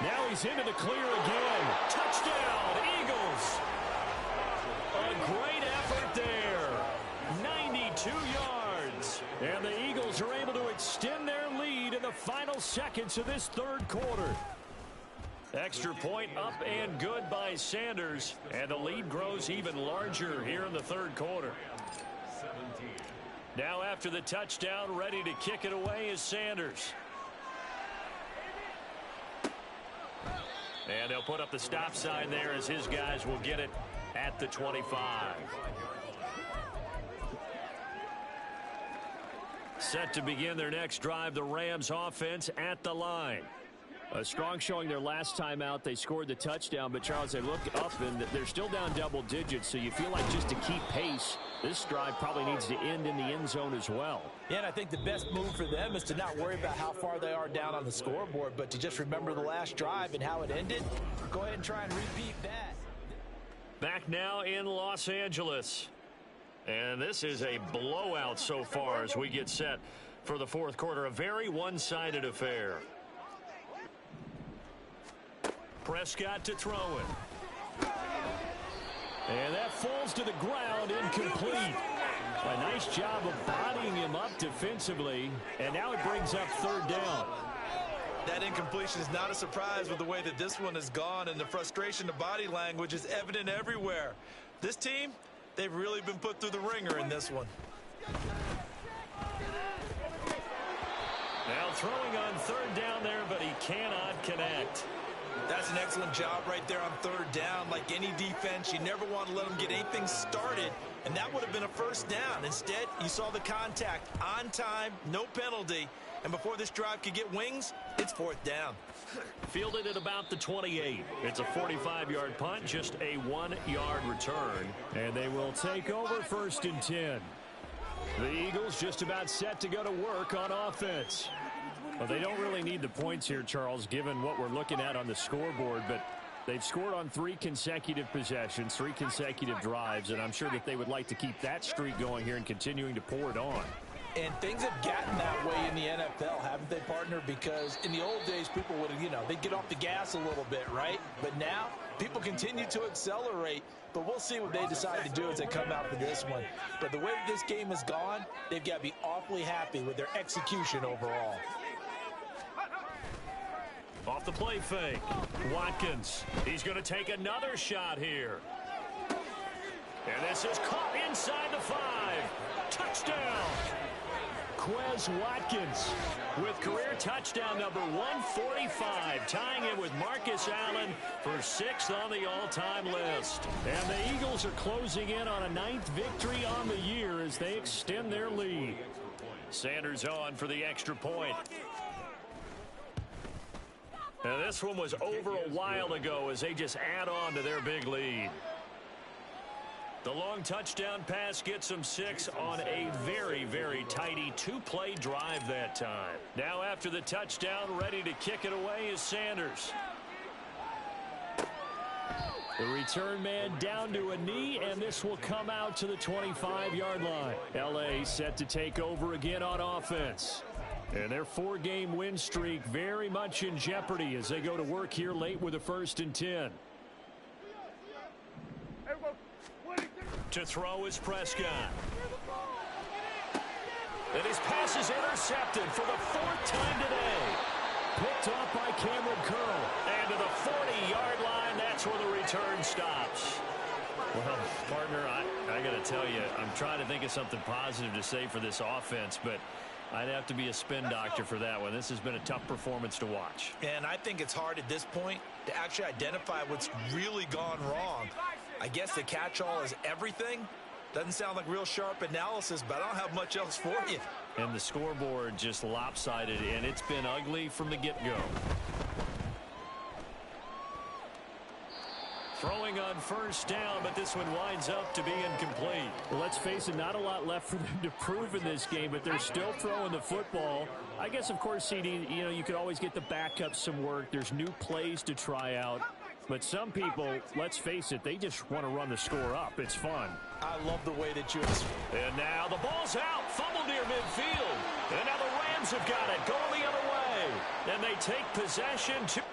Now he's into the clear again. Touchdown, Eagles. A great effort there. 92 yards. And the Eagles are able to extend their lead in the final seconds of this third quarter. Extra point up and good by Sanders. And the lead grows even larger here in the third quarter. Now after the touchdown, ready to kick it away is Sanders. And they'll put up the stop sign there as his guys will get it at the 25. Set to begin their next drive, the Rams offense at the line. A strong showing their last time out. They scored the touchdown, but Charles, they look up and they're still down double digits, so you feel like just to keep pace, this drive probably needs to end in the end zone as well. Yeah, and I think the best move for them is to not worry about how far they are down on the scoreboard, but to just remember the last drive and how it ended. Go ahead and try and repeat that. Back now in Los Angeles. And this is a blowout so far as we get set for the fourth quarter. A very one-sided affair. Prescott to throw it. And that falls to the ground, incomplete. A nice job of bodying him up defensively. And now it brings up third down. That incompletion is not a surprise with the way that this one has gone, and the frustration, the body language is evident everywhere. This team, they've really been put through the ringer in this one. Now throwing on third down there, but he cannot connect. That's an excellent job right there on third down. Like any defense, you never want to let them get anything started, and that would have been a first down. Instead, you saw the contact on time, no penalty, and before this drive could get wings, it's fourth down. Fielded at about the 28. It's a 45-yard punt, just a 1-yard return. And they will take over first and 10. The Eagles just about set to go to work on offense. Well, they don't really need the points here, Charles, given what we're looking at on the scoreboard, but they've scored on 3 consecutive possessions, 3 consecutive drives, and I'm sure that they would like to keep that streak going here and continuing to pour it on. And things have gotten that way in the NFL, haven't they, partner? Because in the old days, people would, they'd get off the gas a little bit, right? But now, people continue to accelerate. But we'll see what they decide to do as they come out for this one. But the way that this game has gone, they've got to be awfully happy with their execution overall. Off the play fake. Watkins. He's going to take another shot here. And this is caught inside the 5. Touchdown. Quez Watkins with career touchdown number 145, tying it with Marcus Allen for 6th on the all-time list. And the Eagles are closing in on a 9th victory on the year as they extend their lead. Sanders on for the extra point. Now this one was over a while ago as they just add on to their big lead. The long touchdown pass gets them 6 on a very, very tidy 2-play drive that time. Now after the touchdown, ready to kick it away is Sanders. The return man down to a knee, and this will come out to the 25-yard line. L.A. set to take over again on offense. And their 4-game win streak very much in jeopardy as they go to work here late with a 1st and 10. To throw is Prescott. And his pass is intercepted for the 4th time today. Picked off by Cameron Curl. And to the 40-yard line, that's where the return stops. Well, partner, I got to tell you, I'm trying to think of something positive to say for this offense, but I'd have to be a spin doctor for that one. This has been a tough performance to watch. And I think it's hard at this point to actually identify what's really gone wrong. I guess the catch-all is everything. Doesn't sound like real sharp analysis, but I don't have much else for you. And the scoreboard just lopsided, and it's been ugly from the get-go. Throwing on first down, but this one winds up to be incomplete. Well, let's face it, not a lot left for them to prove in this game, but they're still throwing the football. I guess, of course, CD, you could always get the backup some work. There's new plays to try out. But some people, let's face it, they just want to run the score up. It's fun. I love the way that you... And now the ball's out. Fumble near midfield. And now the Rams have got it. Going the other way. And they take possession to...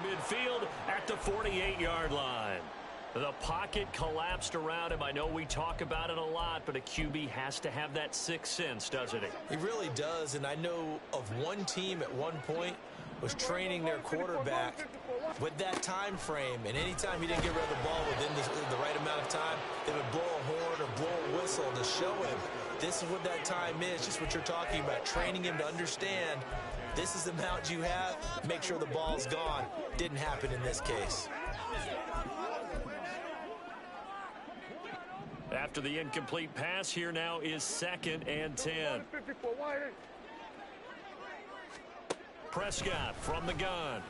midfield at the 48-yard line. The pocket collapsed around him. I know we talk about it a lot, but a QB has to have that sixth sense, doesn't he? He really does, and I know of one team at one point was training their quarterback with that time frame, and anytime he didn't get rid of the ball within the right amount of time, they would blow a horn or blow a whistle to show him this is what that time is, just what you're talking about, training him to understand this is the amount you have, make sure the ball's gone. Didn't happen in this case. After the incomplete pass, here now is 2nd and 10. Prescott from the gun.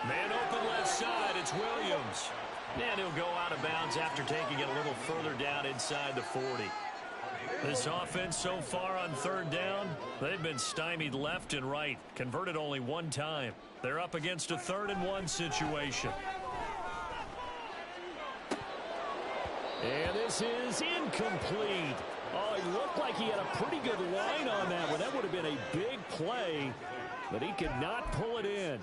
Man open left side, it's Williams. And he'll go out of bounds after taking it a little further down inside the 40. This offense so far on 3rd down, they've been stymied left and right, converted only one time. They're up against a 3rd and 1 situation. And this is incomplete. Oh, it looked like he had a pretty good line on that one. That would have been a big play, but he could not pull it in.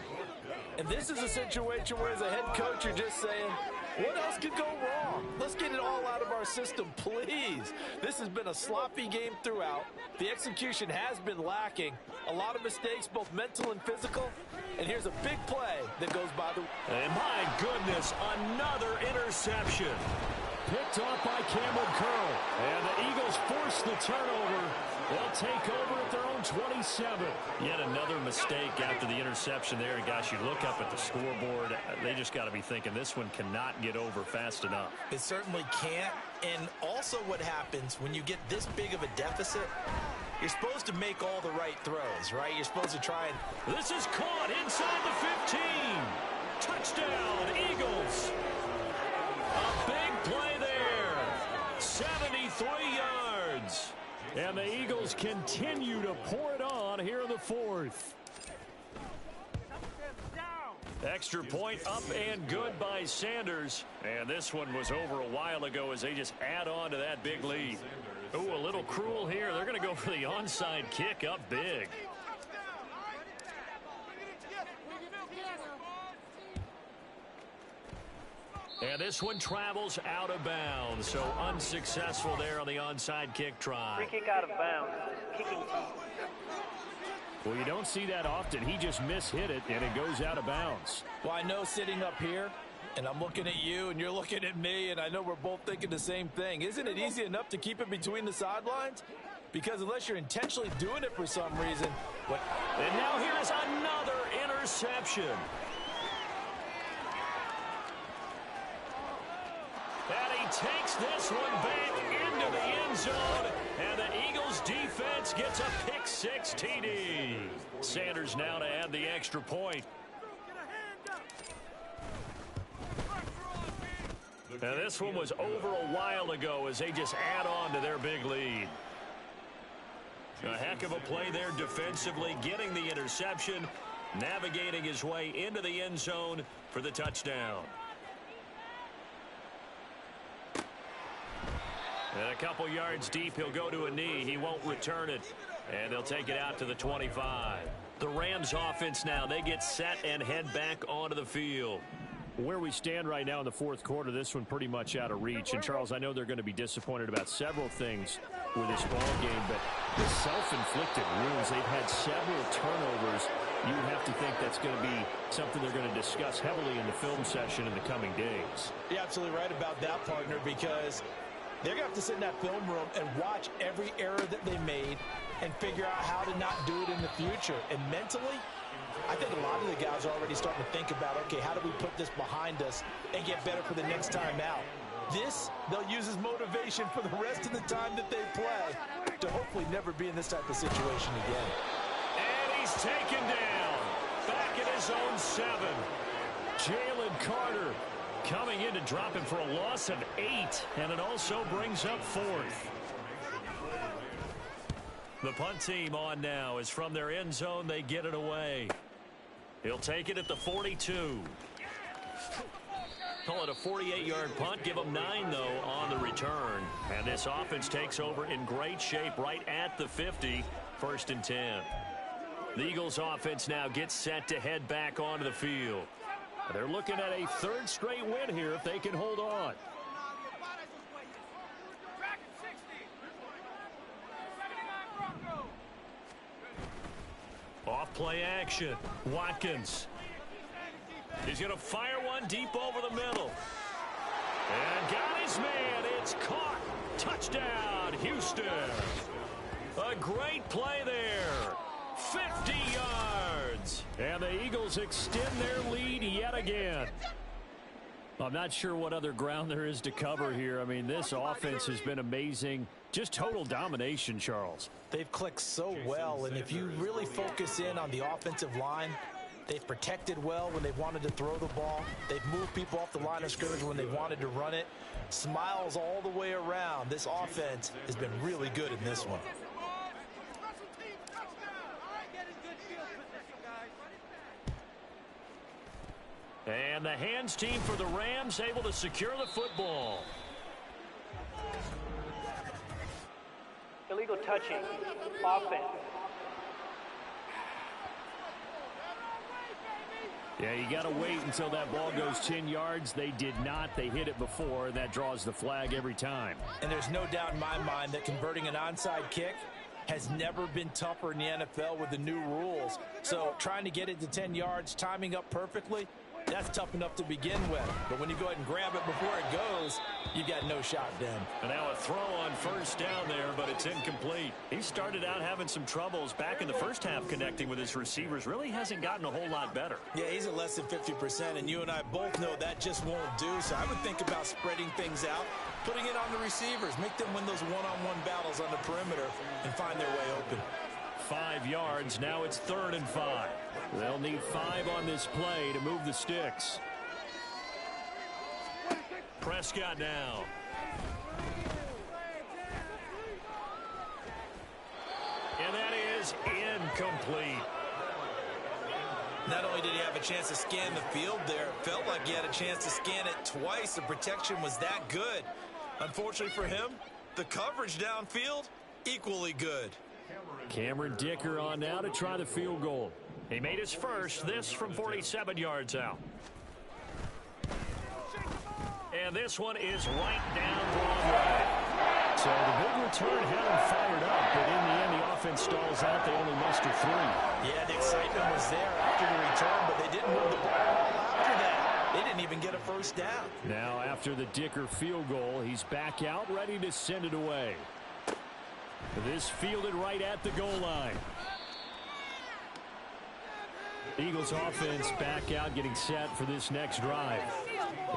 And this is a situation where as a head coach, you're just saying, what else could go wrong? Let's get it all out of our system, please. This has been a sloppy game throughout. The execution has been lacking. A lot of mistakes, both mental and physical. And here's a big play that goes by the... And my goodness, another interception. Picked off by Cameron Curl. And the Eagles force the turnover. They'll take over at their own 27. Yet another mistake after the interception there. And gosh, you look up at the scoreboard, they just got to be thinking this one cannot get over fast enough. It certainly can't. And also what happens when you get this big of a deficit, you're supposed to make all the right throws, right? You're supposed to try and... This is caught inside the 15. Touchdown, Eagles. A big play there. 73 yards. And the Eagles continue to pour it on here in the 4th. Extra point up and good by Sanders. And this one was over a while ago as they just add on to that big lead. Ooh, a little cruel here. They're going to go for the onside kick up big. And this one travels out of bounds. So unsuccessful there on the onside kick try. Free kick out of bounds. Kicking team. Well, you don't see that often. He just mishit it, and it goes out of bounds. Well, I know sitting up here, and I'm looking at you, and you're looking at me, and I know we're both thinking the same thing. Isn't it easy enough to keep it between the sidelines? Because unless you're intentionally doing it for some reason. And now here's another interception. And he takes this one back into the end zone. And the Eagles defense gets a pick-6 TD. Sanders now to add the extra point. And this one was over a while ago as they just add on to their big lead. A heck of a play there defensively, getting the interception, navigating his way into the end zone for the touchdown. And a couple yards deep, he'll go to a knee. He won't return it. And they'll take it out to the 25. The Rams offense now, they get set and head back onto the field. Where we stand right now in the 4th quarter, this one pretty much out of reach. And, Charles, I know they're going to be disappointed about several things with this ball game, but the self-inflicted wounds, they've had several turnovers. You have to think that's going to be something they're going to discuss heavily in the film session in the coming days. You're absolutely right about that, partner, because they're going to have to sit in that film room and watch every error that they made and figure out how to not do it in the future. And mentally, I think a lot of the guys are already starting to think about, okay, how do we put this behind us and get better for the next time out? This, they'll use as motivation for the rest of the time that they play to hopefully never be in this type of situation again. And he's taken down. Back at his own 7. Jalen Carter coming in to drop him for a loss of 8, and it also brings up 4th. The punt team on now is from their end zone. They get it away. He'll take it at the 42. Call it a 48-yard punt. Give them 9, though, on the return. And this offense takes over in great shape right at the 50. 1st and 10. The Eagles offense now gets set to head back onto the field. They're looking at a third straight win here if they can hold on. Off play action. Watkins. He's going to fire one deep over the middle. And got his man. It's caught. Touchdown, Houston. A great play there. 50 yards. And the Eagles extend their lead yet again. I'm not sure what other ground there is to cover here. I mean, this offense has been amazing. Just total domination, Charles. They've clicked so well, and if you really focus in on the offensive line, they've protected well when they've wanted to throw the ball. They've moved people off the line of scrimmage when they wanted to run it. Smiles all the way around. This offense has been really good in this one. And the hands team for the Rams able to secure the football. Illegal touching. Offense. Yeah, you got to wait until that ball goes 10 yards. They did not. They hit it before, and that draws the flag every time. And there's no doubt in my mind that converting an onside kick has never been tougher in the NFL with the new rules. So trying to get it to 10 yards, timing up perfectly, that's tough enough to begin with. But when you go ahead and grab it before it goes, you got no shot then. And now a throw on first down there, but it's incomplete. He started out having some troubles back in the first half connecting with his receivers. Really hasn't gotten a whole lot better. Yeah, he's at less than 50%, and you and I both know that just won't do. So I would think about spreading things out, putting it on the receivers, make them win those one-on-one battles on the perimeter and find their way open. 5 yards. Now it's 3rd and 5. They'll need 5 on this play to move the sticks. Prescott now. And that is incomplete. Not only did he have a chance to scan the field there, it felt like he had a chance to scan it twice. The protection was that good. Unfortunately for him, the coverage downfield, equally good. Cameron Dicker on now to try the field goal. He made his first, this from 47 yards out. And this one is right down Broadway. So the big return had him fired up, but in the end the offense stalls out. They only muster 3. Yeah, the excitement was there after the return, but they didn't move the ball after that. They didn't even get a first down. Now after the Dicker field goal, he's back out ready to send it away. This fielded right at the goal line. Eagles offense back out, getting set for this next drive.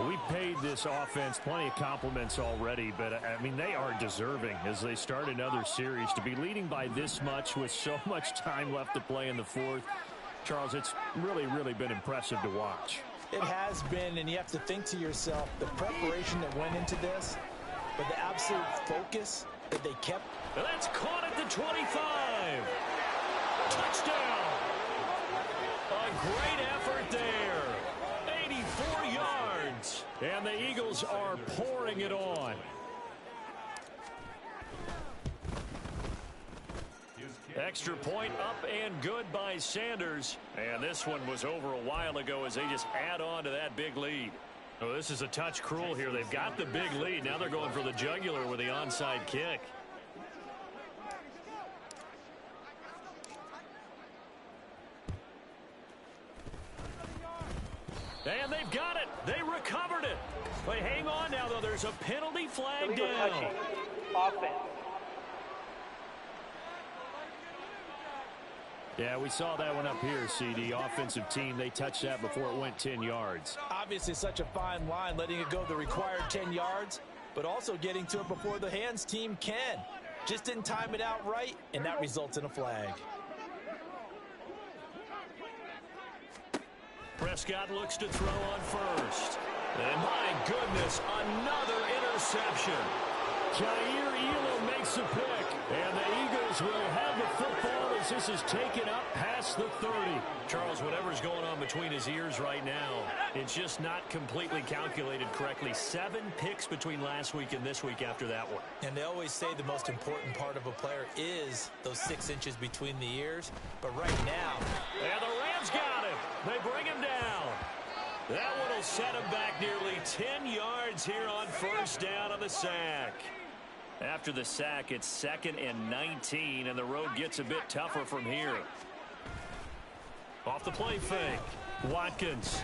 We paid this offense plenty of compliments already, but I mean, they are deserving as they start another series. To be leading by this much with so much time left to play in the fourth, Charles, it's really been impressive to watch. It has been, and you have to think to yourself, the preparation that went into this, but the absolute focus that they kept. That's caught at the 25. Touchdown. A great effort there. 84 yards. And the Eagles are pouring it on. Extra point up and good by Sanders. And this one was over a while ago as they just add on to that big lead. Oh, this is a touch cruel here. They've got the big lead. Now they're going for the jugular with the onside kick. And they've got it. They recovered it. But hang on now, though. There's a penalty flag Illegal down. touching. Offense. Yeah, we saw that one up here, CD. Offensive team, they touched that before it went 10 yards. Obviously such a fine line, letting it go the required 10 yards, but also getting to it before the hands team can. Just didn't time it out right, and that results in a flag. Prescott looks to throw on first. And my goodness, another interception. Jair Elam makes a pick, and the Eagles will have the football as this is taken up past the 30. Charles, whatever's going on between his ears right now, it's just not completely calculated correctly. 7 picks between last week and this week after that one. And they always say the most important part of a player is those 6 inches between the ears. But right now, and the Rams got him. They bring him down. That one will set him back nearly 10 yards here on first down on the sack. After the sack, it's 2nd and 19, and the road gets a bit tougher from here. Off the play fake. Watkins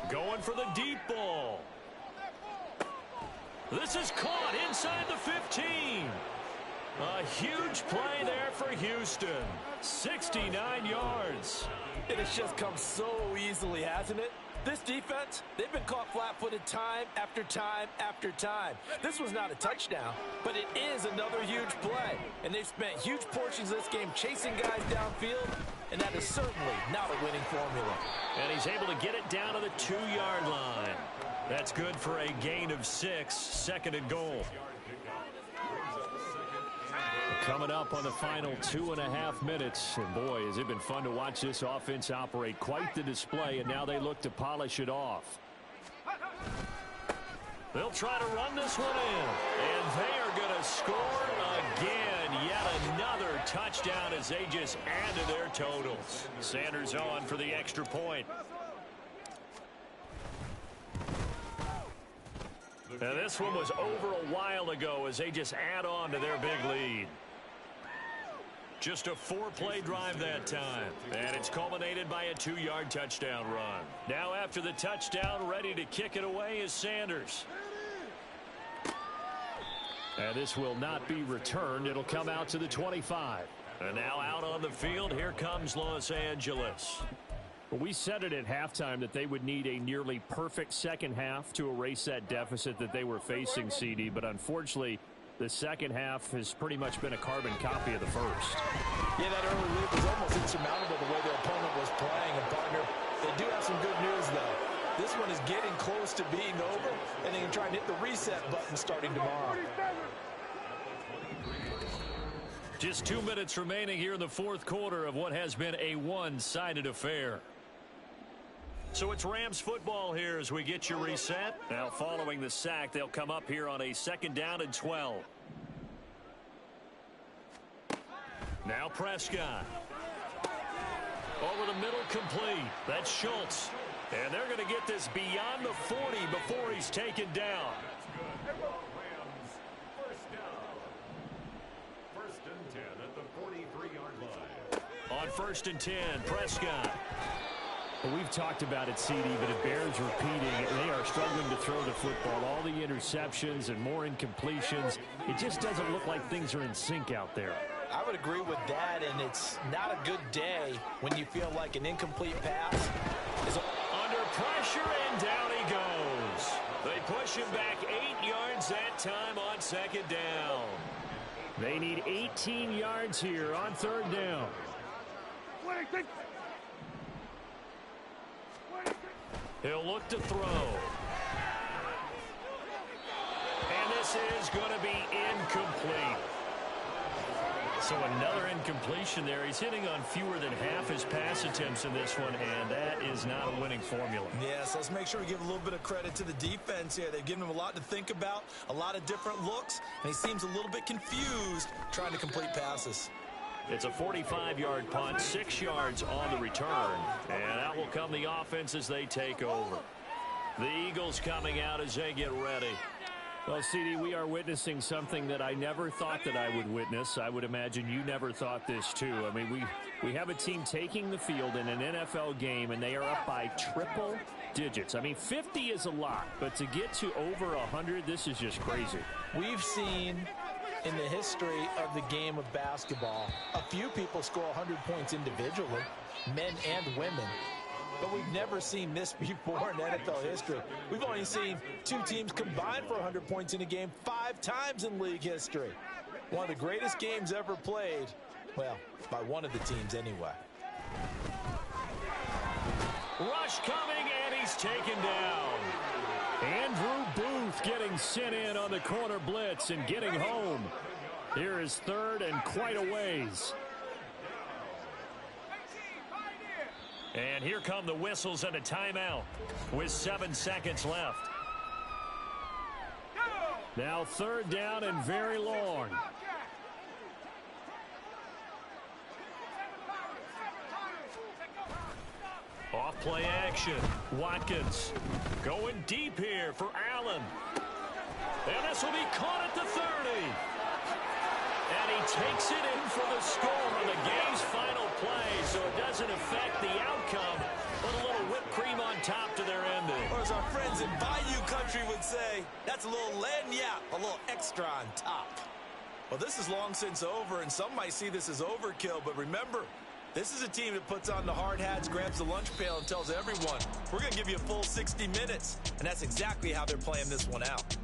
going for the deep ball. This is caught inside the 15. A huge play there for Houston. 69 yards. It has just come so easily, hasn't it? This defense, they've been caught flat-footed time after time after time. This was not a touchdown, but it is another huge play. And they've spent huge portions of this game chasing guys downfield, and that is certainly not a winning formula. And he's able to get it down to the 2-yard line. That's good for a gain of 6, 2nd and goal. Coming up on the final 2.5 minutes. And boy, has it been fun to watch this offense operate. Quite the display, and now they look to polish it off. They'll try to run this one in. And they are going to score again. Yet another touchdown as they just add to their totals. Sanders on for the extra point. And this one was over a while ago as they just add on to their big lead. Just a 4-play drive that time. And it's culminated by a 2-yard touchdown run. Now after the touchdown, ready to kick it away is Sanders. And this will not be returned. It'll come out to the 25. And now out on the field, here comes Los Angeles. We said it at halftime that they would need a nearly perfect second half to erase that deficit that they were facing, CD. But unfortunately, the second half has pretty much been a carbon copy of the first. Yeah, that early lead was almost insurmountable the way their opponent was playing. And, partner, they do have some good news, though. This one is getting close to being over, and they can try and hit the reset button starting tomorrow. Just 2 minutes remaining here in the fourth quarter of what has been a one-sided affair. So it's Rams football here as we get you reset. Now following the sack, they'll come up here on a 2nd down and 12. Now Prescott. Over the middle, complete. That's Schultz. And they're going to get this beyond the 40 before he's taken down. On 1st and 10, Prescott. Well, we've talked about it, CD, but it bears repeating. They are struggling to throw the football. All the interceptions and more incompletions. It just doesn't look like things are in sync out there. I would agree with that, and it's not a good day when you feel like an incomplete pass is under pressure, and down he goes. They push him back 8 yards that time on 2nd down. They need 18 yards here on 3rd down. He'll look to throw. And this is going to be incomplete. So another incompletion there. He's hitting on fewer than half his pass attempts in this one, and that is not a winning formula. Yes, let's make sure we give a little bit of credit to the defense here. They've given him a lot to think about, a lot of different looks, and he seems a little bit confused trying to complete passes. It's a 45-yard punt, 6 yards on the return. And out will come the offense as they take over. The Eagles coming out as they get ready. Well, CD, we are witnessing something that I never thought that I would witness. I would imagine you never thought this, too. I mean, we have a team taking the field in an NFL game, and they are up by triple digits. I mean, 50 is a lot, but to get to over 100, this is just crazy. We've seen in the history of the game of basketball a few people score 100 points individually, men and women. But we've never seen this before in NFL history. We've only seen 2 teams combine for 100 points in a game 5 times in league history. One of the greatest games ever played, well, by one of the teams anyway. Rush coming, and he's taken down. Andrew Booth getting sent in on the corner blitz and getting home. Here is 3rd and quite a ways. And here come the whistles and a timeout with 7 seconds left. Now 3rd down and very long. Off play action. Watkins going deep here for Allen. And this will be caught at the 30. And he takes it in for the score on the game's final play, so it doesn't affect the outcome, but a little whipped cream on top to their ending. Or as our friends in Bayou Country would say, that's a little lagniappe, a little extra on top. Well, this is long since over, and some might see this as overkill, but remember, this is a team that puts on the hard hats, grabs the lunch pail, and tells everyone, we're going to give you a full 60 minutes. And that's exactly how they're playing this one out.